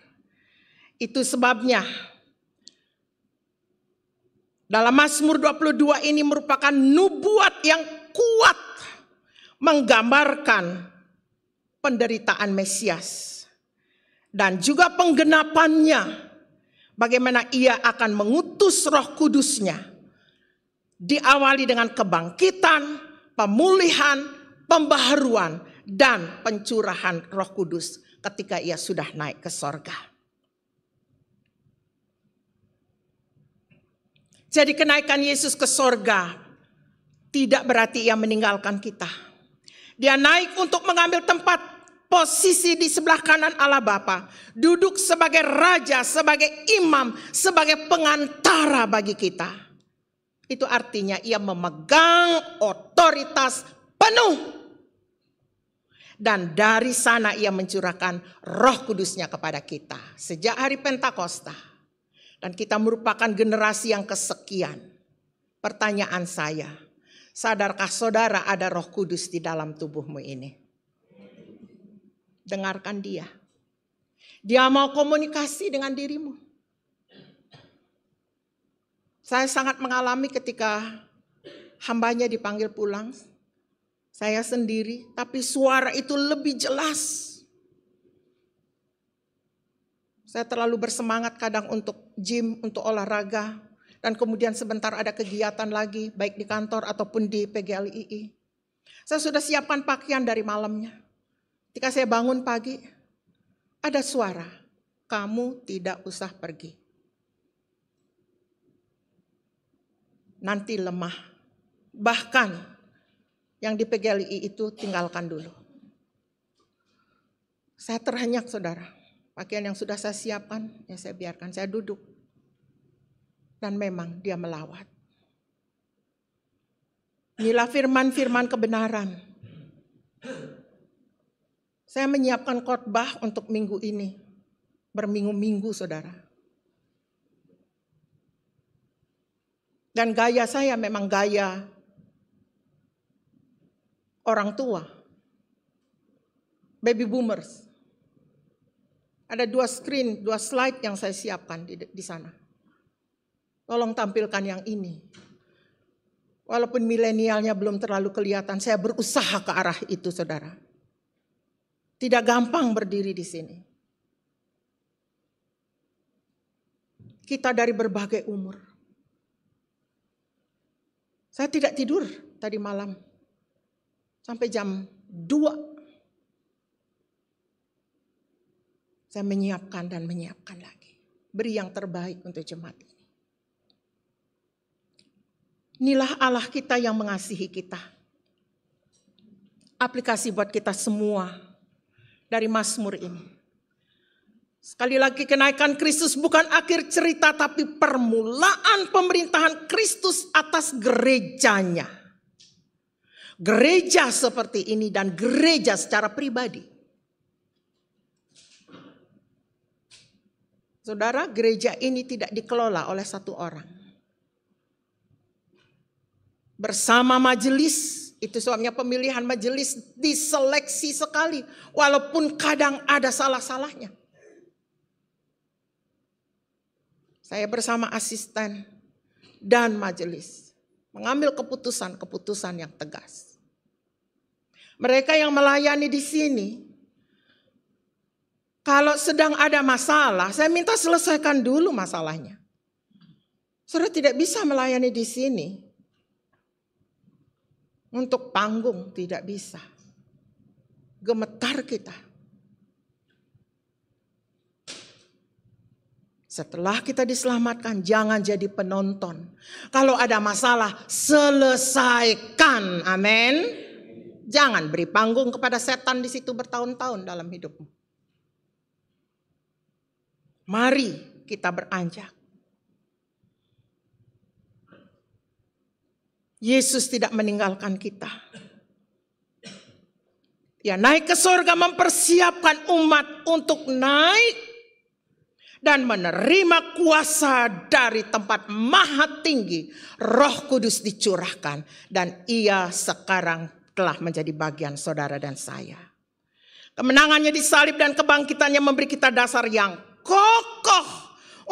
Itu sebabnya dalam Mazmur 22 ini merupakan nubuat yang kuat menggambarkan penderitaan Mesias dan juga penggenapannya, bagaimana Ia akan mengutus Roh Kudus-Nya, diawali dengan kebangkitan, pemulihan, pembaharuan, dan pencurahan Roh Kudus ketika Ia sudah naik ke sorga. Jadi kenaikan Yesus ke sorga tidak berarti Ia meninggalkan kita. Dia naik untuk mengambil tempat posisi di sebelah kanan Allah Bapa. Duduk sebagai raja, sebagai imam, sebagai pengantara bagi kita. Itu artinya Ia memegang otoritas penuh. Dan dari sana Ia mencurahkan Roh Kudus-Nya kepada kita. Sejak hari Pentakosta. Dan kita merupakan generasi yang kesekian. Pertanyaan saya, sadarkah saudara ada Roh Kudus di dalam tubuhmu ini? Dengarkan Dia. Dia mau komunikasi dengan dirimu. Saya sangat mengalami ketika hambanya dipanggil pulang. Saya sendiri, tapi suara itu lebih jelas. Saya terlalu bersemangat kadang untuk gym, untuk olahraga. Dan kemudian sebentar ada kegiatan lagi, baik di kantor ataupun di PGLII. Saya sudah siapkan pakaian dari malamnya. Ketika saya bangun pagi, ada suara, kamu tidak usah pergi. Nanti lemah. Bahkan yang di PGLII itu tinggalkan dulu. Saya terhenyak saudara. Pakaian yang sudah saya siapkan, ya saya biarkan, saya duduk. Dan memang dia melawat. Inilah firman-firman kebenaran. Saya menyiapkan khotbah untuk minggu ini. Berminggu-minggu saudara. Dan gaya saya memang gaya orang tua. Baby boomers. Ada 2 screen, 2 slide yang saya siapkan di sana. Tolong tampilkan yang ini. Walaupun milenialnya belum terlalu kelihatan, saya berusaha ke arah itu saudara. Tidak gampang berdiri di sini. Kita dari berbagai umur. Saya tidak tidur tadi malam. Sampai jam 2. Saya menyiapkan dan menyiapkan lagi. Beri yang terbaik untuk jemaat ini. Inilah Allah kita yang mengasihi kita. Aplikasi buat kita semua dari Mazmur ini. Sekali lagi, kenaikan Kristus bukan akhir cerita, tapi permulaan pemerintahan Kristus atas gerejanya. Gereja seperti ini dan gereja secara pribadi. Saudara, gereja ini tidak dikelola oleh satu orang. Bersama majelis, itu sebabnya pemilihan majelis diseleksi sekali. Walaupun kadang ada salah-salahnya. Saya bersama asisten dan majelis mengambil keputusan-keputusan yang tegas. Mereka yang melayani di sini, kalau sedang ada masalah, saya minta selesaikan dulu masalahnya. Saudara tidak bisa melayani di sini untuk panggung, tidak bisa. Gemetar kita. Setelah kita diselamatkan, jangan jadi penonton. Kalau ada masalah, selesaikan. Amin. Jangan beri panggung kepada setan di situ bertahun-tahun dalam hidupmu. Mari kita beranjak. Yesus tidak meninggalkan kita. Dia naik ke surga mempersiapkan umat untuk naik dan menerima kuasa dari tempat maha tinggi. Roh Kudus dicurahkan dan ia sekarang telah menjadi bagian saudara dan saya. Kemenangannya di salib dan kebangkitannya memberi kita dasar yang kokoh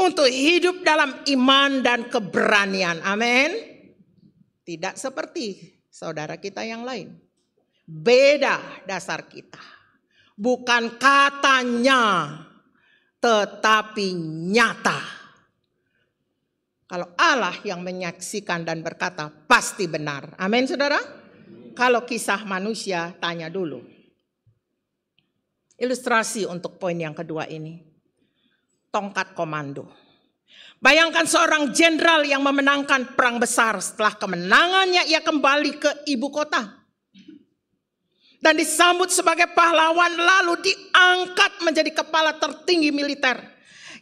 untuk hidup dalam iman dan keberanian. Amin. Tidak seperti saudara kita yang lain. Beda dasar kita. Bukan katanya, tetapi nyata. Kalau Allah yang menyaksikan dan berkata, pasti benar. Amin saudara. Kalau kisah manusia, tanya dulu. Ilustrasi untuk poin yang kedua ini. Tongkat komando. Bayangkan seorang jenderal yang memenangkan perang besar. Setelah kemenangannya ia kembali ke ibu kota. Dan disambut sebagai pahlawan lalu diangkat menjadi kepala tertinggi militer.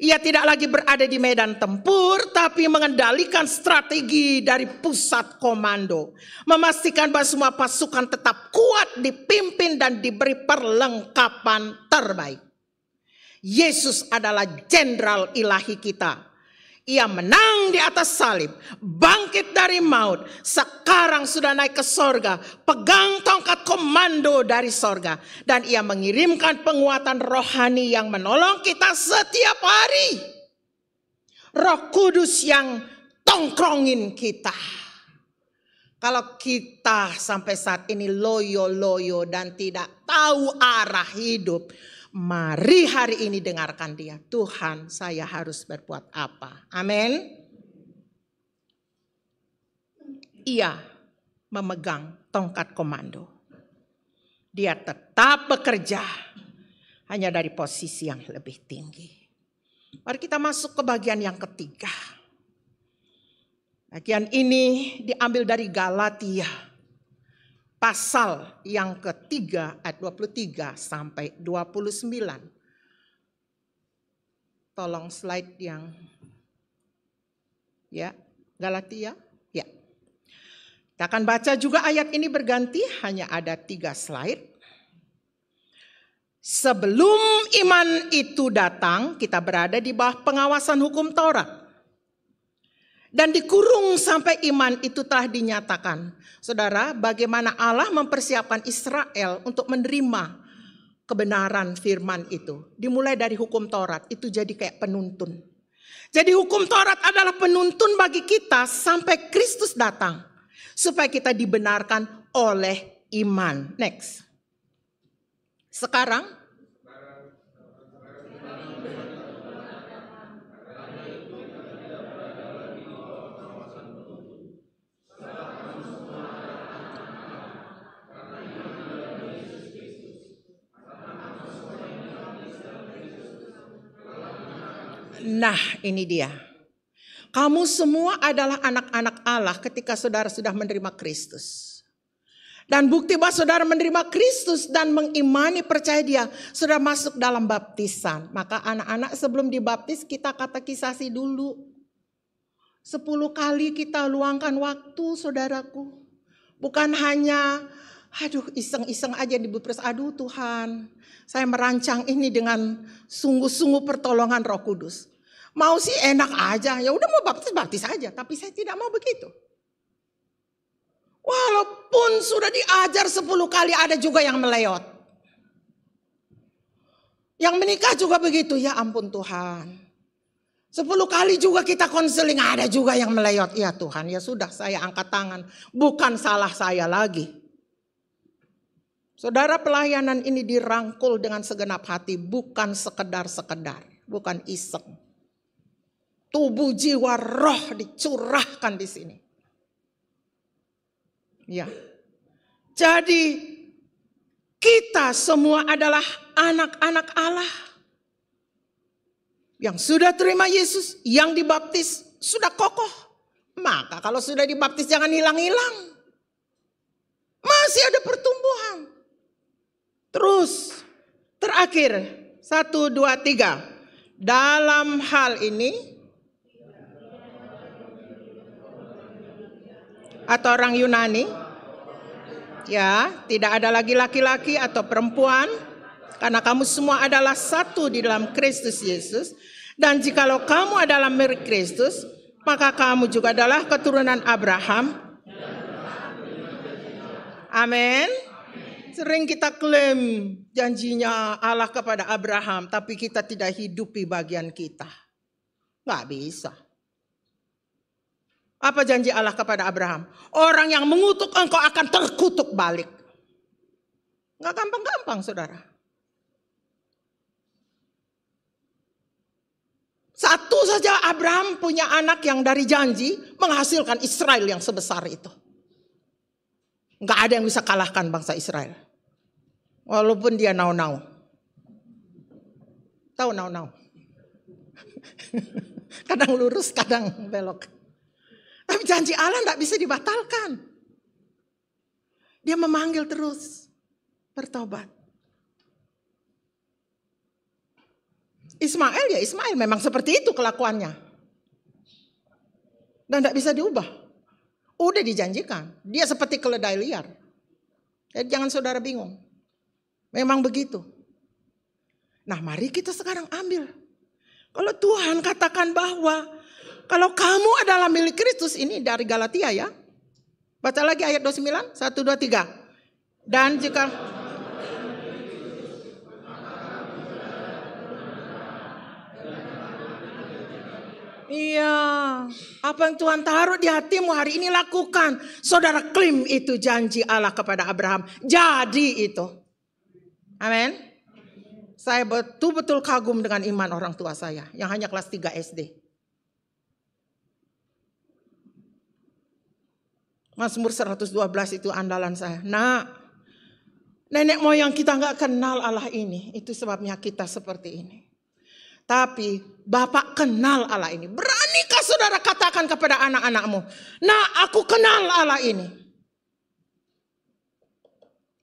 Ia tidak lagi berada di medan tempur tapi mengendalikan strategi dari pusat komando. Memastikan bahwa semua pasukan tetap kuat, dipimpin dan diberi perlengkapan terbaik. Yesus adalah jenderal ilahi kita Ia menang di atas salib, bangkit dari maut, sekarang sudah naik ke sorga, pegang tongkat komando dari sorga. Dan ia mengirimkan penguatan rohani yang menolong kita setiap hari. Roh Kudus yang tongkrongin kita. Kalau kita sampai saat ini loyo-loyo dan tidak tahu arah hidup, mari hari ini dengarkan dia. Tuhan, saya harus berbuat apa? Amin. Ia memegang tongkat komando. Dia tetap bekerja, hanya dari posisi yang lebih tinggi. Mari kita masuk ke bagian yang ketiga. Bagian ini diambil dari Galatia. Pasal yang ketiga ayat 23 sampai 29. Tolong slide yang Galatia. Ya. Kita akan baca juga ayat ini berganti, hanya ada 3 slide. Sebelum iman itu datang, kita berada di bawah pengawasan hukum Taurat. Dan dikurung sampai iman itu telah dinyatakan. Saudara, bagaimana Allah mempersiapkan Israel untuk menerima kebenaran firman itu. Dimulai dari hukum Taurat, itu jadi kayak penuntun. Jadi hukum Taurat adalah penuntun bagi kita sampai Kristus datang. Supaya kita dibenarkan oleh iman. Next. Sekarang, nah, ini dia. Kamu semua adalah anak-anak Allah ketika saudara sudah menerima Kristus. Dan bukti bahwa saudara menerima Kristus dan mengimani percaya dia, sudah masuk dalam baptisan. Maka anak-anak sebelum dibaptis kita katekisasi dulu. 10 kali kita luangkan waktu, saudaraku. Bukan hanya iseng-iseng aja dibaptis. Aduh Tuhan, saya merancang ini dengan sungguh-sungguh pertolongan Roh Kudus. Mau sih enak aja, ya udah mau baptis aja, tapi saya tidak mau begitu. Walaupun sudah diajar 10 kali, ada juga yang melewat. Yang menikah juga begitu, ya ampun Tuhan. 10 kali juga kita konseling, ada juga yang melewat. Ya Tuhan, ya sudah saya angkat tangan, bukan salah saya lagi. Saudara, pelayanan ini dirangkul dengan segenap hati, bukan sekedar, bukan iseng. Tubuh, jiwa, roh dicurahkan di sini. Ya. Jadi kita semua adalah anak-anak Allah. Yang sudah terima Yesus, yang dibaptis sudah kokoh. Maka kalau sudah dibaptis jangan hilang-hilang. Masih ada pertumbuhan. Terus terakhir 1, 2, 3. Dalam hal ini atau orang Yunani, ya, tidak ada lagi laki-laki atau perempuan, karena kamu semua adalah satu di dalam Kristus Yesus. Dan jikalau kamu adalah milik Kristus, maka kamu juga adalah keturunan Abraham. Amin. Sering kita klaim janjinya Allah kepada Abraham, tapi kita tidak hidupi bagian kita. Nggak bisa. Apa janji Allah kepada Abraham? Orang yang mengutuk engkau akan terkutuk balik. Nggak gampang-gampang, saudara. Satu saja Abraham punya anak yang dari janji menghasilkan Israel yang sebesar itu. Nggak ada yang bisa kalahkan bangsa Israel. Walaupun dia nau-nau. Tahu nau-nau? Kadang lurus, kadang belok. Tapi janji Allah tidak bisa dibatalkan. Dia memanggil terus. Bertobat. Ismail ya Ismail memang seperti itu kelakuannya. Dan tidak bisa diubah. Udah dijanjikan. Dia seperti keledai liar. Jadi jangan saudara bingung. Memang begitu. Nah mari kita sekarang ambil. Kalau Tuhan katakan bahwa Kalau kamu adalah milik Kristus, ini dari Galatia ya. Baca lagi ayat 29, 1, 2, 3. Dan jika iya, apa yang Tuhan taruh di hatimu hari ini lakukan. Saudara klaim itu janji Allah kepada Abraham. Jadi itu. Amin. Saya betul-betul kagum dengan iman orang tua saya yang hanya kelas 3 SD. Mazmur 112 itu andalan saya. Nah, nenek moyang kita nggak kenal Allah ini. Itu sebabnya kita seperti ini. Tapi Bapak kenal Allah ini. Beranikah saudara katakan kepada anak-anakmu, nah aku kenal Allah ini.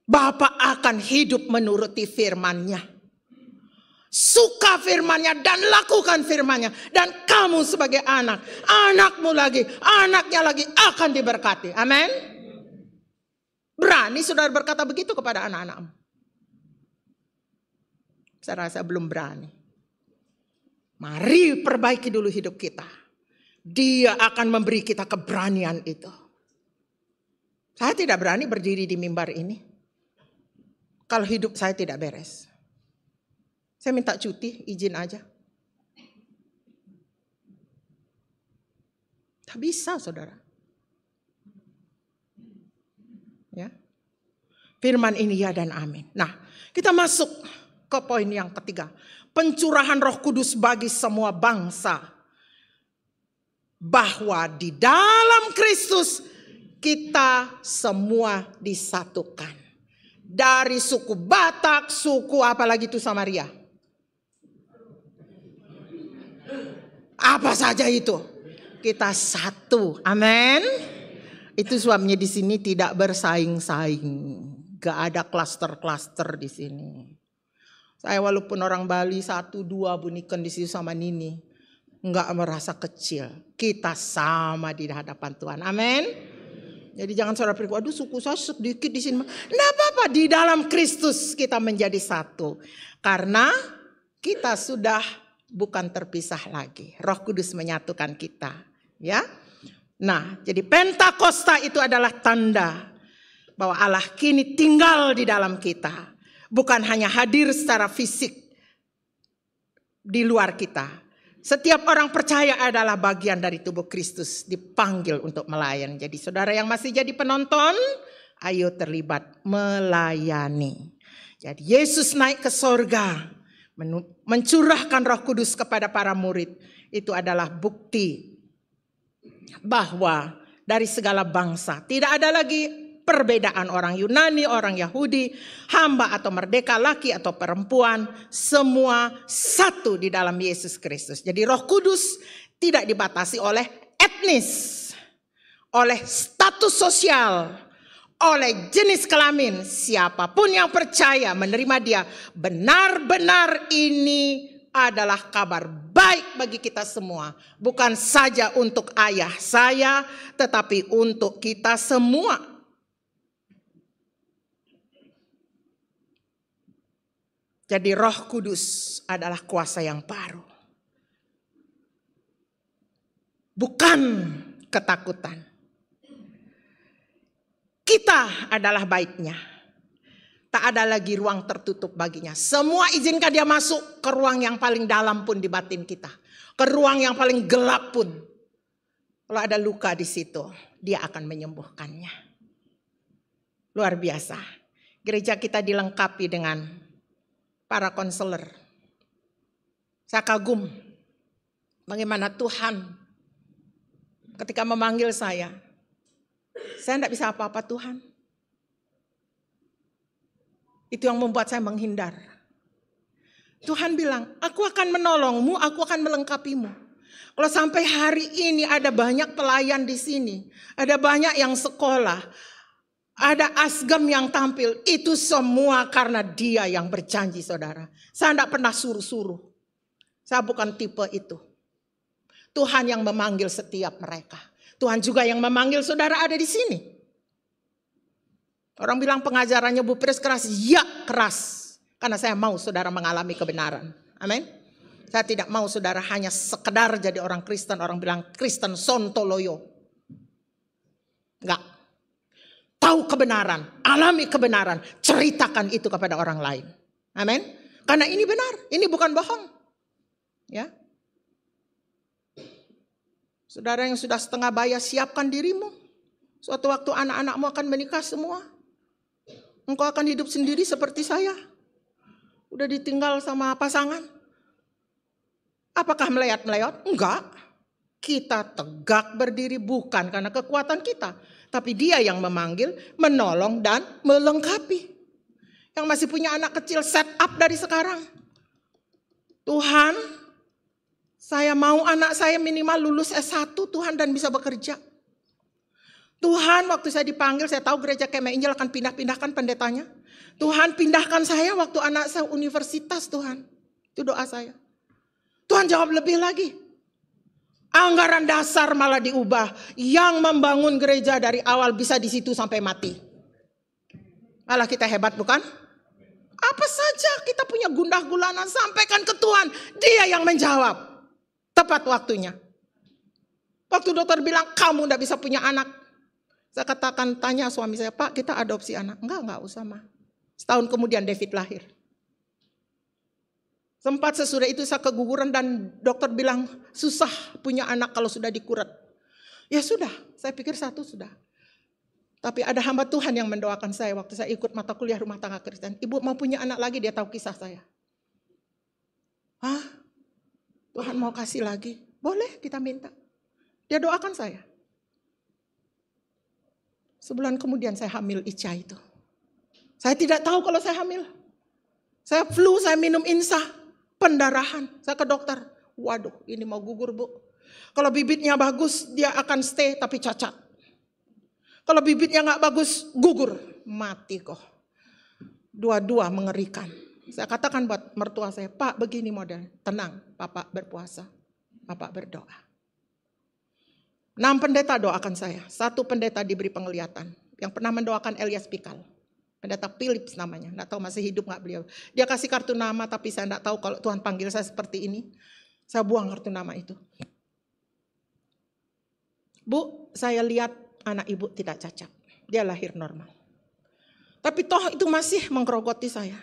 Bapak akan hidup menuruti firman-Nya. Suka firman-Nya dan lakukan firman-Nya. Dan kamu sebagai anak, anakmu lagi, anaknya lagi akan diberkati. Amin. Berani saudara berkata begitu kepada anak-anakmu? Saya rasa belum berani. Mari perbaiki dulu hidup kita. Dia akan memberi kita keberanian itu. Saya tidak berani berdiri di mimbar ini kalau hidup saya tidak beres. Saya minta cuti, izin aja. Tak bisa saudara. Ya. Firman ini ya dan amin. Nah, kita masuk ke poin yang ketiga. Pencurahan Roh Kudus bagi semua bangsa. Bahwa di dalam Kristus kita semua disatukan. Dari suku Batak, suku apalagi itu Samaria. Apa saja itu. Kita satu. Amin. Itu sebabnya di sini tidak bersaing-saing. Gak ada klaster-klaster di sini. Saya walaupun orang Bali 1, 2 bunikan di situ sama Nini. Enggak merasa kecil. Kita sama di hadapan Tuhan. Amin. Jadi jangan saudara pikir, aduh suku saya sedikit di sini. Enggak apa-apa, di dalam Kristus kita menjadi satu. Karena kita sudah bukan terpisah lagi. Roh Kudus menyatukan kita. Ya. Nah, jadi Pentakosta itu adalah tanda bahwa Allah kini tinggal di dalam kita. Bukan hanya hadir secara fisik di luar kita. Setiap orang percaya adalah bagian dari tubuh Kristus, dipanggil untuk melayani. Jadi saudara yang masih jadi penonton, ayo terlibat melayani. Jadi Yesus naik ke sorga, mencurahkan Roh Kudus kepada para murid. Itu adalah bukti bahwa dari segala bangsa tidak ada lagi perbedaan orang Yunani, orang Yahudi, hamba atau merdeka, laki atau perempuan, semua satu di dalam Yesus Kristus. Jadi Roh Kudus tidak dibatasi oleh etnis, oleh status sosial, oleh jenis kelamin. Siapapun yang percaya menerima dia, benar-benar ini adalah kabar baik bagi kita semua. Bukan saja untuk ayah saya, tetapi untuk kita semua. Jadi Roh Kudus adalah kuasa yang baru. Bukan ketakutan. Kita adalah baiknya. Tak ada lagi ruang tertutup baginya. Semua izinkan dia masuk ke ruang yang paling dalam pun di batin kita. Ke ruang yang paling gelap pun. Kalau ada luka di situ, dia akan menyembuhkannya. Luar biasa. Gereja kita dilengkapi dengan para konselor. Saya kagum bagaimana Tuhan ketika memanggil saya tidak bisa apa-apa Tuhan. Itu yang membuat saya menghindar. Tuhan bilang, aku akan menolongmu, aku akan melengkapimu. Kalau sampai hari ini ada banyak pelayan di sini, ada banyak yang sekolah, ada Asgam yang tampil, itu semua karena dia yang berjanji saudara. Saya tidak pernah suruh-suruh. Saya bukan tipe itu. Tuhan yang memanggil setiap mereka. Tuhan juga yang memanggil saudara ada di sini. Orang bilang pengajarannya Bu Pres keras. Ya keras. Karena saya mau saudara mengalami kebenaran. Amin. Saya tidak mau saudara hanya sekedar jadi orang Kristen, orang bilang Kristen sontoloyo. Enggak. Tahu kebenaran, alami kebenaran, ceritakan itu kepada orang lain. Amin. Karena ini benar, ini bukan bohong. Ya. Saudara yang sudah setengah bayar, siapkan dirimu. Suatu waktu anak-anakmu akan menikah semua. Engkau akan hidup sendiri seperti saya. Udah ditinggal sama pasangan. Apakah melayat-melayat? Enggak. Kita tegak berdiri bukan karena kekuatan kita. Tapi dia yang memanggil, menolong dan melengkapi. Yang masih punya anak kecil, set up dari sekarang. Tuhan, saya mau anak saya minimal lulus S1 Tuhan dan bisa bekerja. Tuhan, waktu saya dipanggil, saya tahu gereja Kemah Injil akan pindah-pindahkan pendetanya. Tuhan, pindahkan saya waktu anak saya universitas Tuhan. Itu doa saya. Tuhan jawab lebih lagi. Anggaran dasar malah diubah. Yang membangun gereja dari awal bisa di situ sampai mati. Malah kita hebat bukan? Apa saja kita punya gundah gulana, sampaikan ke Tuhan. Dia yang menjawab. Tepat waktunya. Waktu dokter bilang kamu tidak bisa punya anak. Saya katakan, tanya suami saya, Pak kita adopsi anak. Enggak usah mah. Setahun kemudian David lahir. Sempat sesudah itu saya keguguran dan dokter bilang susah punya anak kalau sudah dikuret. Ya sudah, saya pikir satu sudah. Tapi ada hamba Tuhan yang mendoakan saya waktu saya ikut mata kuliah rumah tangga Kristen. Ibu mau punya anak lagi, dia tahu kisah saya. Hah? Tuhan mau kasih lagi? Boleh kita minta. Dia doakan saya. Sebulan kemudian saya hamil Ica itu. Saya tidak tahu kalau saya hamil. Saya flu, saya minum insah. Pendarahan, saya ke dokter. Waduh, ini mau gugur bu. Kalau bibitnya bagus, dia akan stay tapi cacat. Kalau bibitnya nggak bagus, gugur, mati kok. Dua-dua mengerikan. Saya katakan buat mertua saya, Pak begini model, tenang, Bapak berpuasa, Bapak berdoa. 6 pendeta doakan saya. 1 pendeta diberi penglihatan, yang pernah mendoakan Elias Pikal. Pendeta Philips namanya, enggak tahu masih hidup enggak beliau. Dia kasih kartu nama tapi saya enggak tahu kalau Tuhan panggil saya seperti ini. Saya buang kartu nama itu. Bu, saya lihat anak ibu tidak cacat. Dia lahir normal. Tapi toh itu masih menggerogoti saya.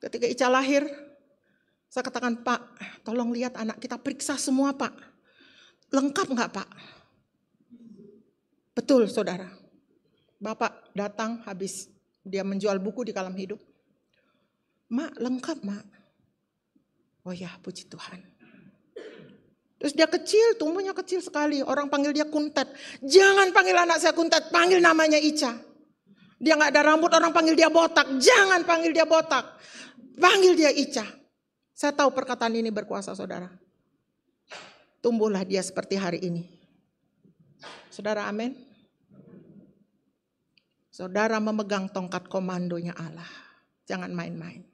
Ketika Ica lahir, saya katakan, Pak, tolong lihat anak kita, periksa semua Pak. Lengkap enggak Pak? Betul saudara. Bapak datang habis dia menjual buku di Kalam Hidup. Mak, lengkap mak. Oh ya, puji Tuhan. Terus dia kecil, tumbuhnya kecil sekali. Orang panggil dia Kuntet. Jangan panggil anak saya Kuntet, panggil namanya Ica. Dia gak ada rambut, orang panggil dia botak. Jangan panggil dia botak. Panggil dia Ica. Saya tahu perkataan ini berkuasa saudara. Tumbuhlah dia seperti hari ini. Saudara, amin. Saudara memegang tongkat komandonya Allah. Jangan main-main.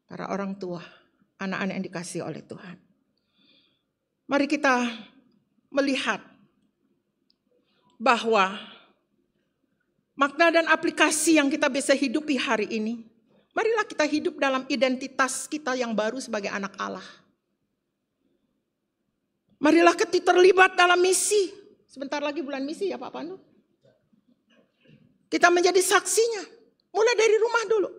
Para orang tua, anak-anak yang dikasihi oleh Tuhan. Mari kita melihat bahwa makna dan aplikasi yang kita bisa hidupi hari ini. Marilah kita hidup dalam identitas kita yang baru sebagai anak Allah. Marilah kita terlibat dalam misi. Sebentar lagi bulan misi ya Pak Pandu. Kita menjadi saksinya. Mulai dari rumah dulu.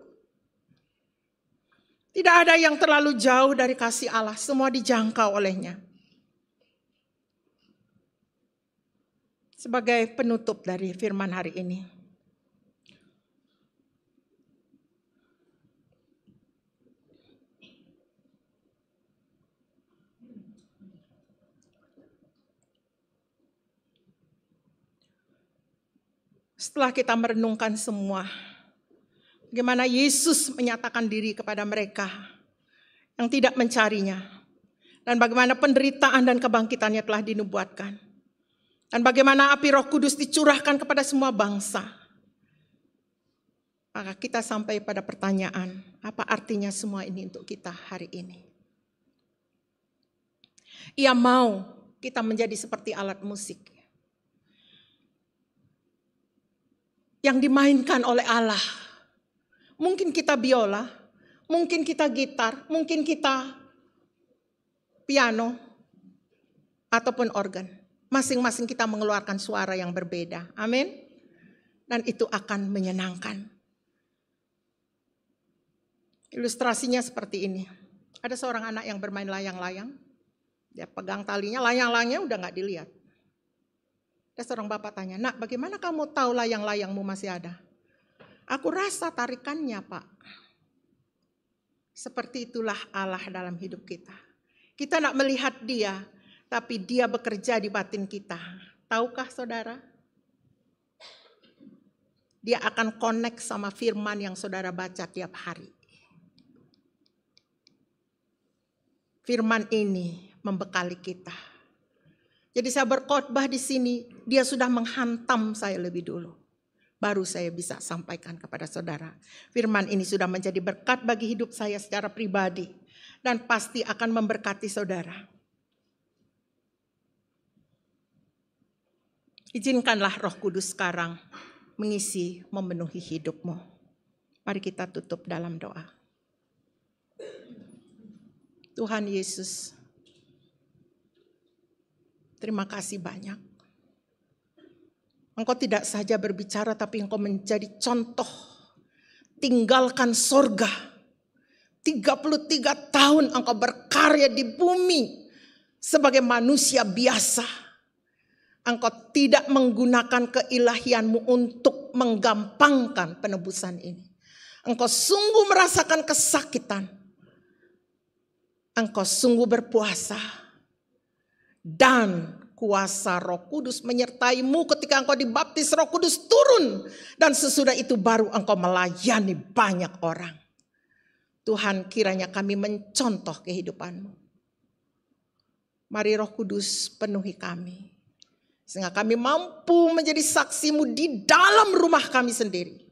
Tidak ada yang terlalu jauh dari kasih Allah. Semua dijangkau olehnya. Sebagai penutup dari firman hari ini. Setelah kita merenungkan semua, bagaimana Yesus menyatakan diri kepada mereka yang tidak mencarinya. Dan bagaimana penderitaan dan kebangkitannya telah dinubuatkan. Dan bagaimana api Roh Kudus dicurahkan kepada semua bangsa. Maka kita sampai pada pertanyaan, apa artinya semua ini untuk kita hari ini? Ia mau kita menjadi seperti alat musik yang dimainkan oleh Allah. Mungkin kita biola, mungkin kita gitar, mungkin kita piano, ataupun organ. Masing-masing kita mengeluarkan suara yang berbeda. Amin. Dan itu akan menyenangkan. Ilustrasinya seperti ini. Ada seorang anak yang bermain layang-layang. Dia pegang talinya, layang-layangnya udah gak dilihat. Ada seorang bapak tanya, "Nak, bagaimana kamu tahu layang-layangmu masih ada?" "Aku rasa tarikannya, Pak." Seperti itulah Allah dalam hidup kita. Kita nak melihat dia, tapi dia bekerja di batin kita. Tahukah saudara? Dia akan connect sama firman yang saudara baca tiap hari. Firman ini membekali kita. Jadi saya berkhotbah di sini, dia sudah menghantam saya lebih dulu. Baru saya bisa sampaikan kepada saudara. Firman ini sudah menjadi berkat bagi hidup saya secara pribadi. Dan pasti akan memberkati saudara. Izinkanlah Roh Kudus sekarang mengisi, memenuhi hidupmu. Mari kita tutup dalam doa. Tuhan Yesus, terima kasih banyak. Engkau tidak saja berbicara, tapi Engkau menjadi contoh. Tinggalkan sorga. 33 tahun Engkau berkarya di bumi sebagai manusia biasa. Engkau tidak menggunakan keilahianmu untuk menggampangkan penebusan ini. Engkau sungguh merasakan kesakitan. Engkau sungguh berpuasa. Dan kuasa Roh Kudus menyertaimu ketika engkau dibaptis, Roh Kudus turun. Dan sesudah itu baru engkau melayani banyak orang. Tuhan, kiranya kami mencontoh kehidupanmu. Mari Roh Kudus penuhi kami. Sehingga kami mampu menjadi saksimu di dalam rumah kami sendiri.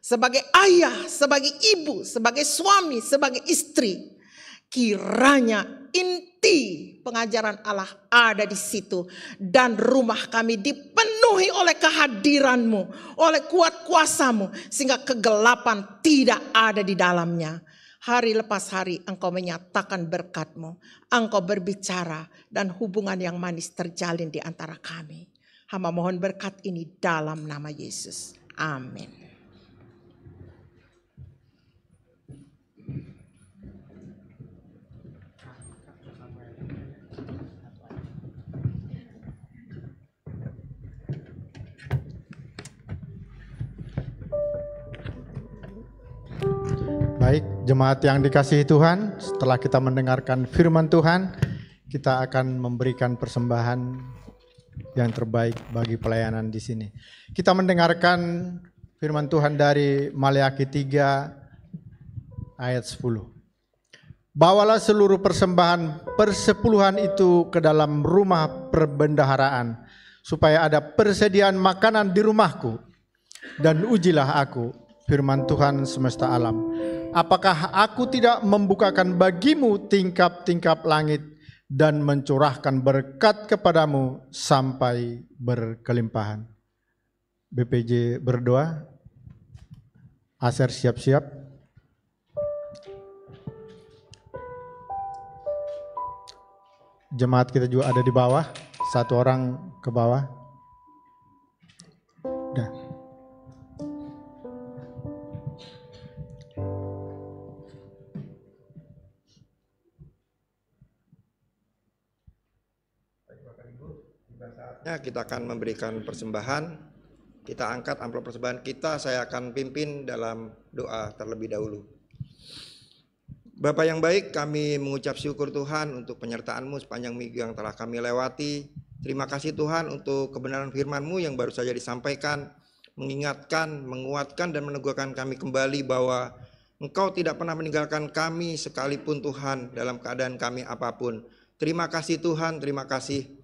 Sebagai ayah, sebagai ibu, sebagai suami, sebagai istri. Kiranya inti pengajaran Allah ada di situ. Dan rumah kami dipenuhi oleh kehadiranmu, oleh kuat kuasamu. Sehingga kegelapan tidak ada di dalamnya. Hari lepas hari engkau menyatakan berkat-Mu. Engkau berbicara dan hubungan yang manis terjalin di antara kami. Hamba mohon berkat ini dalam nama Yesus. Amin. Baik, jemaat yang dikasihi Tuhan, setelah kita mendengarkan firman Tuhan, kita akan memberikan persembahan yang terbaik bagi pelayanan di sini. Kita mendengarkan firman Tuhan dari Maleakhi 3 ayat 10. Bawalah seluruh persembahan persepuluhan itu ke dalam rumah perbendaharaan, supaya ada persediaan makanan di rumahku, dan ujilah aku, firman Tuhan semesta alam. Apakah aku tidak membukakan bagimu tingkap-tingkap langit dan mencurahkan berkat kepadamu sampai berkelimpahan? BPJ berdoa. Aser siap-siap. Jemaat kita juga ada di bawah. Satu orang ke bawah. Udah. Kita akan memberikan persembahan. Kita angkat amplop persembahan kita. Saya akan pimpin dalam doa terlebih dahulu. Bapa yang baik, kami mengucap syukur Tuhan untuk penyertaan-Mu sepanjang minggu yang telah kami lewati. Terima kasih Tuhan untuk kebenaran firman-Mu yang baru saja disampaikan, mengingatkan, menguatkan dan meneguhkan kami kembali bahwa Engkau tidak pernah meninggalkan kami sekalipun Tuhan dalam keadaan kami apapun. Terima kasih Tuhan, terima kasih.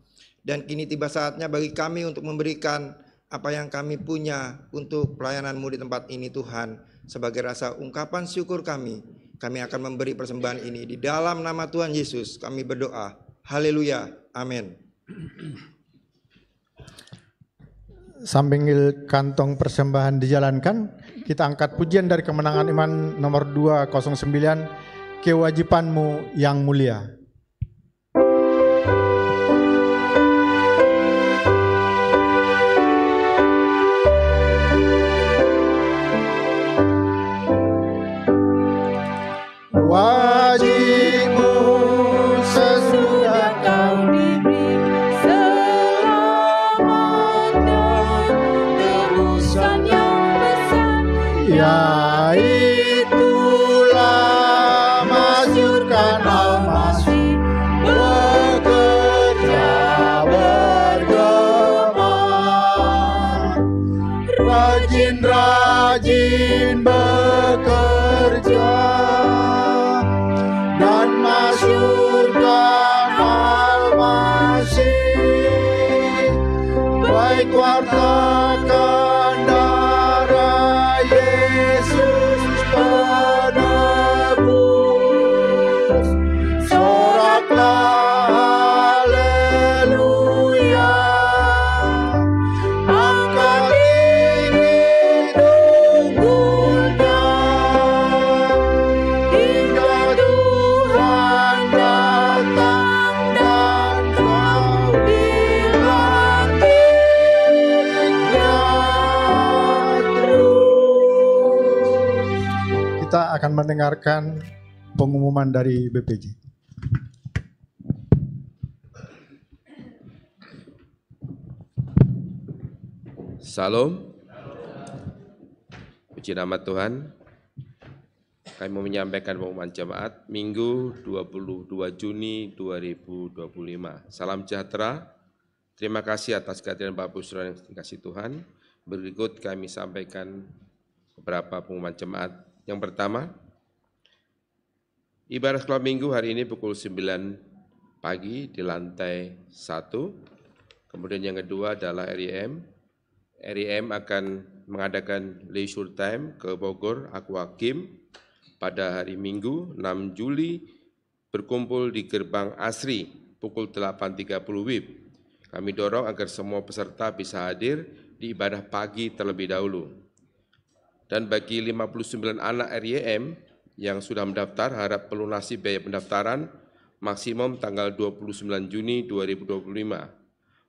Dan kini tiba saatnya bagi kami untuk memberikan apa yang kami punya untuk pelayanan-Mu di tempat ini Tuhan. Sebagai rasa ungkapan syukur kami akan memberi persembahan ini. Di dalam nama Tuhan Yesus kami berdoa. Haleluya. Amin. Sambil kantong persembahan dijalankan, kita angkat pujian dari Kemenangan Iman nomor 209, Kewajibanmu yang Mulia. rajin bekerja dan masukkan Al-Masih, baik wartakan darah Yesus penebus, soraklah haleluya, angkat tinggi tunggulnya, hingga Tuhan datang dan kau dilantiknya terus. Kita akan mendengarkan pengumuman dari BPJ. Salam. Puji nama Tuhan. Kami mau menyampaikan pengumuman jemaat Minggu 22 Juni 2025. Salam sejahtera. Terima kasih atas kehadiran Bapak Ibu Saudara yang dikasihi Tuhan. Berikut kami sampaikan beberapa pengumuman jemaat. Yang pertama, ibadah sekolah Minggu hari ini pukul 9 pagi di lantai 1. Kemudian yang kedua adalah RIM. RIM akan mengadakan leisure time ke Bogor Aqua Game pada hari Minggu 6 Juli berkumpul di Gerbang Asri pukul 8.30 WIB. Kami dorong agar semua peserta bisa hadir di ibadah pagi terlebih dahulu. Dan bagi 59 anak RIM yang sudah mendaftar harap pelunasi biaya pendaftaran maksimum tanggal 29 Juni 2025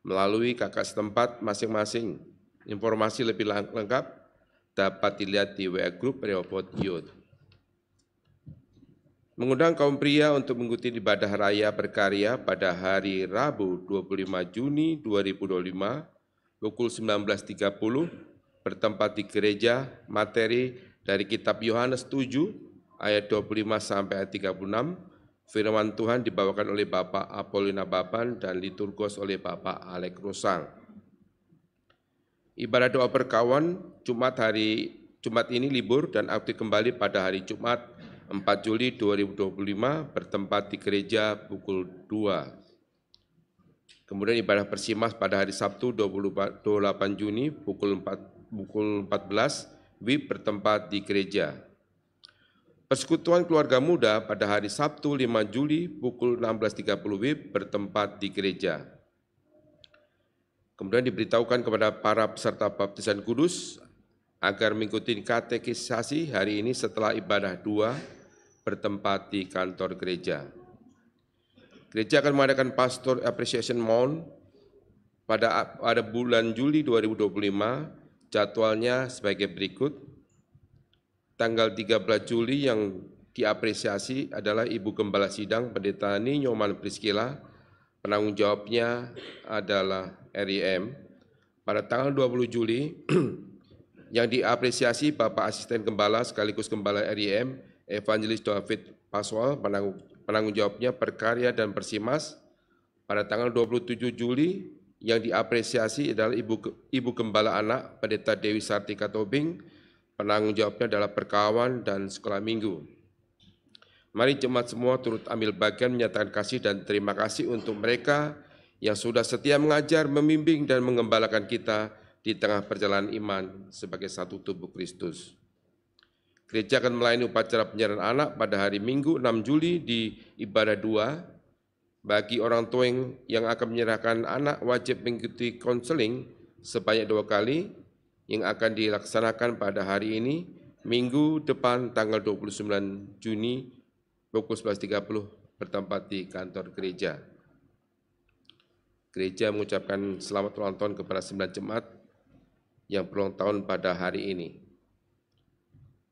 melalui kakak setempat masing-masing. Informasi lebih lengkap dapat dilihat di WA Group Rehoboth Youth. Mengundang kaum pria untuk mengikuti ibadah raya berkarya pada hari Rabu 25 Juni 2025 pukul 19.30 bertempat di gereja. Materi dari kitab Yohanes 7 ayat 25 sampai ayat 36. Firman Tuhan dibawakan oleh Bapak Apolina Baban dan liturgos oleh Bapak Alek Rosang. Ibadah doa berkawan Jumat ini libur dan aktif kembali pada hari Jumat 4 Juli 2025 bertempat di gereja pukul 2. Kemudian ibadah persimas pada hari Sabtu 28 Juni pukul 14 WIB bertempat di gereja. Persekutuan keluarga muda pada hari Sabtu 5 Juli pukul 16.30 WIB bertempat di gereja. Kemudian diberitahukan kepada para peserta baptisan kudus agar mengikuti katekisasi hari ini setelah ibadah 2 bertempat di kantor gereja. Gereja akan mengadakan Pastor Appreciation Month pada bulan Juli 2025. Jadwalnya sebagai berikut. Tanggal 13 Juli yang diapresiasi adalah Ibu Gembala Sidang Pendeta Nyoman Priscilla. Penanggung jawabnya adalah RIM. Pada tanggal 20 Juli yang diapresiasi Bapak Asisten Gembala sekaligus Gembala RIM, Evangelis David Paswal, penanggung jawabnya Perkarya dan Persimas. Pada tanggal 27 Juli yang diapresiasi adalah Ibu Gembala Anak, Pendeta Dewi Sartika Tobing, penanggung jawabnya adalah Perkawan dan Sekolah Minggu. Mari jemaat semua turut ambil bagian menyatakan kasih dan terima kasih untuk mereka yang sudah setia mengajar, membimbing, dan mengembalakan kita di tengah perjalanan iman sebagai satu tubuh Kristus. Gereja akan melayani upacara penyerahan anak pada hari Minggu 6 Juli di ibadah 2. Bagi orang tua yang akan menyerahkan anak wajib mengikuti konseling sebanyak 2 kali yang akan dilaksanakan pada hari ini, Minggu depan tanggal 29 Juni pukul 11.30 bertempat di kantor gereja. Gereja mengucapkan selamat ulang tahun kepada 9 jemaat yang berulang tahun pada hari ini.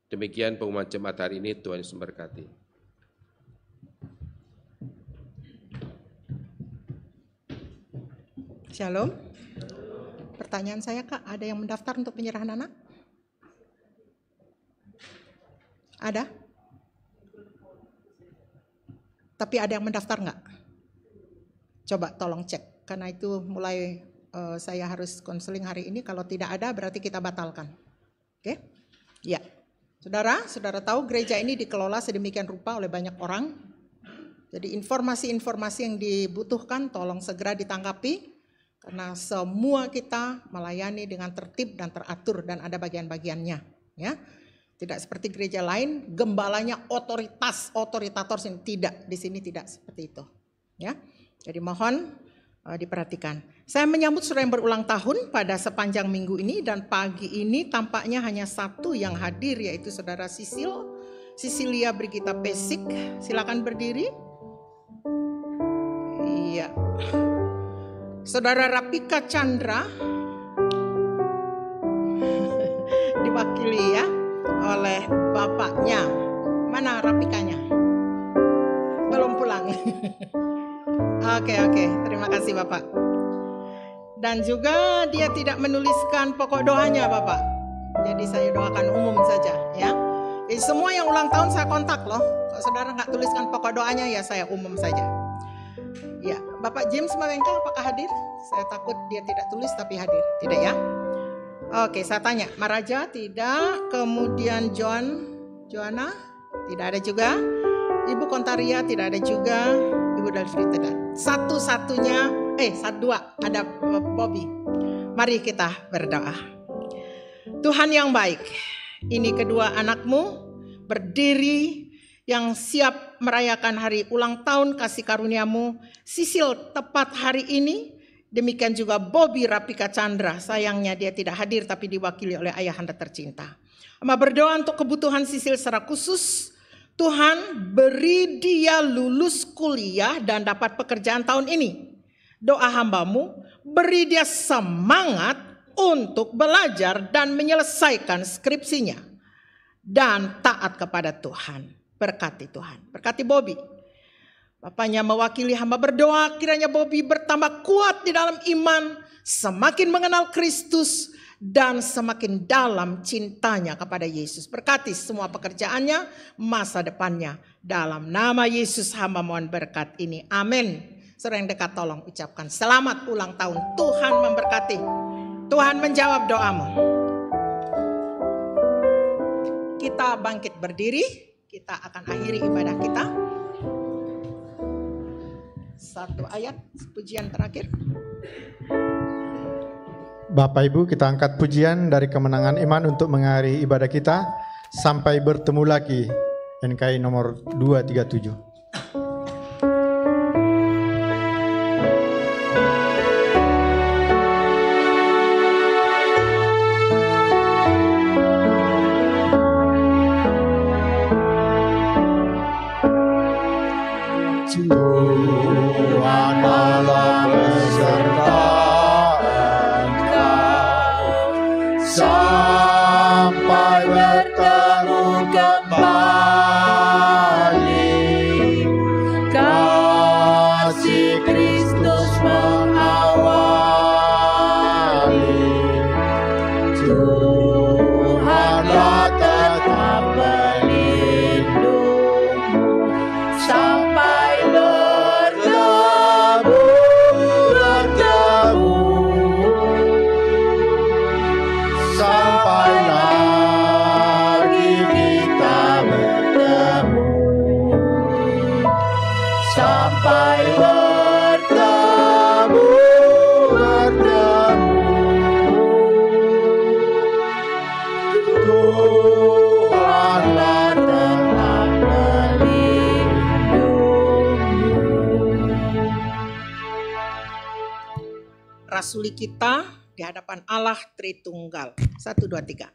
Demikian pengumuman jemaat hari ini, Tuhan Yesus memberkati. Shalom. Pertanyaan saya, Kak, ada yang mendaftar untuk penyerahan anak? Ada? Tapi ada yang mendaftar nggak? Coba tolong cek, karena itu mulai saya harus konseling hari ini. Kalau tidak ada berarti kita batalkan. Oke? Ya. Saudara tahu gereja ini dikelola sedemikian rupa oleh banyak orang. Jadi informasi-informasi yang dibutuhkan tolong segera ditanggapi. Karena semua kita melayani dengan tertib dan teratur dan ada bagian-bagiannya. Ya. Tidak seperti gereja lain, gembalanya otoritator sini. Tidak, di sini tidak seperti itu. Ya. Jadi mohon diperhatikan. Saya menyambut saudara yang berulang tahun pada sepanjang minggu ini dan pagi ini tampaknya hanya satu yang hadir yaitu saudara Sisilia Brigita Pesik. Silakan berdiri. Iya. Saudara Rapika Chandra diwakili ya oleh bapaknya. Mana Rapikanya? Belum pulang. Oke, terima kasih Bapak. Dan juga dia tidak menuliskan pokok doanya Bapak. Jadi saya doakan umum saja ya. Jadi semua yang ulang tahun saya kontak loh. Kalau saudara nggak tuliskan pokok doanya ya saya umum saja. Ya, Bapak James Mawengkang apakah hadir? Saya takut dia tidak tulis tapi hadir. Tidak ya? Oke, saya tanya. Maraja tidak. Kemudian Joanna tidak ada juga. Ibu Kontaria tidak ada juga. Ibu Dalfri tidak. Dua ada Bobby. Mari kita berdoa. Tuhan yang baik, ini kedua anakmu berdiri yang siap merayakan hari ulang tahun kasih karuniamu. Sisil tepat hari ini. Demikian juga Bobby Rapika Chandra. Sayangnya dia tidak hadir tapi diwakili oleh ayahanda tercinta. Hamba berdoa untuk kebutuhan Sisil secara khusus. Tuhan beri dia lulus kuliah dan dapat pekerjaan tahun ini. Doa hambamu beri dia semangat untuk belajar dan menyelesaikan skripsinya. Dan taat kepada Tuhan. Berkati Tuhan. Berkati Bobby. Bapaknya mewakili hamba berdoa kiranya Bobby bertambah kuat di dalam iman. Semakin mengenal Kristus. Dan semakin dalam cintanya kepada Yesus. Berkati semua pekerjaannya, masa depannya. Dalam nama Yesus hamba mohon berkat ini. Amin. Saudara yang dekat tolong ucapkan selamat ulang tahun. Tuhan memberkati. Tuhan menjawab doamu. Kita bangkit berdiri. Kita akan akhiri ibadah kita. Satu ayat pujian terakhir. Bapak Ibu, kita angkat pujian dari Kemenangan Iman untuk mengakhiri ibadah kita. Sampai bertemu lagi. NKI nomor 237. Tuhan Allah beserta sampai bertemu kembali. Kasih Kristus mengawali. Tuhanlah tetap pelindungmu sampai bertemu. Sampai lagi kita bertemu. Sampai bertemu. Tuhanlah tetap pelindungmu. Rasuli kita di hadapan Allah Tritunggal. 1, 2, 3.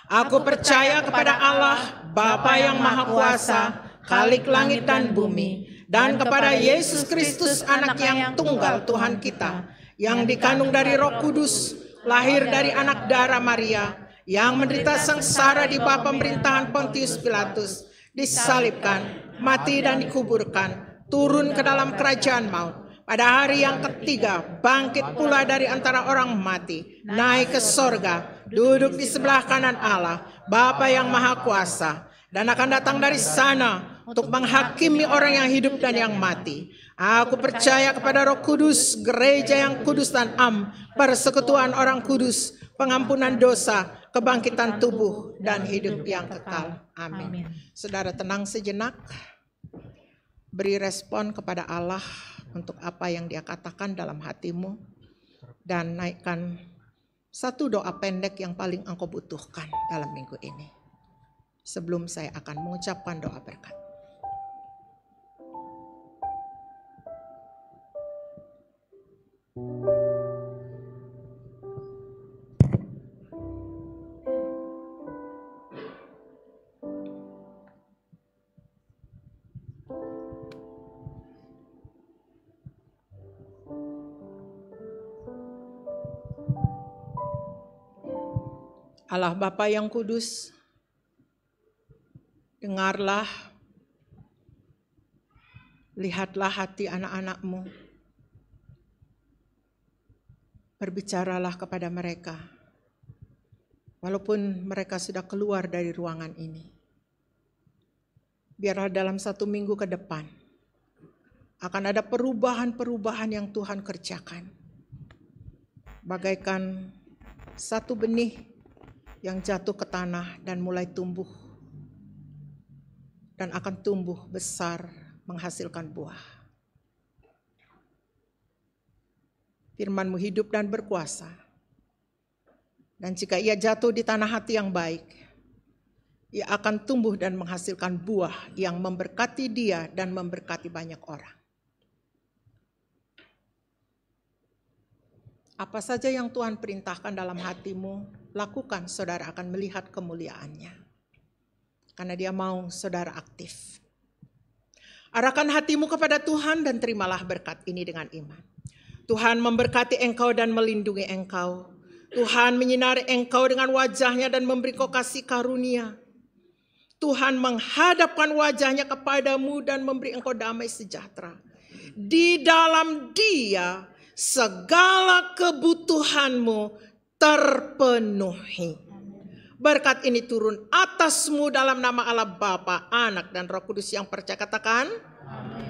Aku percaya kepada Allah, Bapa yang Maha Kuasa, Khalik langit dan bumi, dan kepada Yesus Kristus anak yang tunggal Tuhan kita, yang dikandung dari Roh Kudus, lahir dari anak darah Maria, yang menderita sengsara di bawah pemerintahan Pontius Pilatus, disalibkan, mati dan dikuburkan, turun ke dalam kerajaan maut. Pada hari yang ketiga, bangkit pula dari antara orang mati, naik ke sorga, duduk di sebelah kanan Allah, Bapa yang Maha Kuasa, dan akan datang dari sana untuk menghakimi orang yang hidup dan yang mati. Aku percaya kepada Roh Kudus, gereja yang kudus dan am, persekutuan orang kudus, pengampunan dosa, kebangkitan tubuh, dan hidup yang kekal. Amin. Saudara tenang sejenak, beri respon kepada Allah untuk apa yang Dia katakan dalam hatimu, dan naikkan satu doa pendek yang paling engkau butuhkan dalam minggu ini. Sebelum saya akan mengucapkan doa berkat. Allah Bapa yang kudus, dengarlah, lihatlah hati anak-anak-Mu. Berbicaralah kepada mereka, walaupun mereka sudah keluar dari ruangan ini. Biarlah dalam 1 minggu ke depan, akan ada perubahan-perubahan yang Tuhan kerjakan. Bagaikan satu benih yang jatuh ke tanah dan mulai tumbuh. Dan akan tumbuh besar, menghasilkan buah. Firman-Mu hidup dan berkuasa. Dan jika ia jatuh di tanah hati yang baik, ia akan tumbuh dan menghasilkan buah yang memberkati dia dan memberkati banyak orang. Apa saja yang Tuhan perintahkan dalam hatimu, lakukan, saudara akan melihat kemuliaan-Nya. Karena Dia mau saudara aktif. Arahkan hatimu kepada Tuhan dan terimalah berkat ini dengan iman. Tuhan memberkati engkau dan melindungi engkau. Tuhan menyinari engkau dengan wajah-Nya dan memberi kau kasih karunia. Tuhan menghadapkan wajah-Nya kepadamu dan memberi engkau damai sejahtera. Di dalam Dia segala kebutuhanmu terpenuhi. Berkat ini turun atasmu dalam nama Allah Bapa, Anak, dan Roh Kudus yang percaya. Katakan, amin.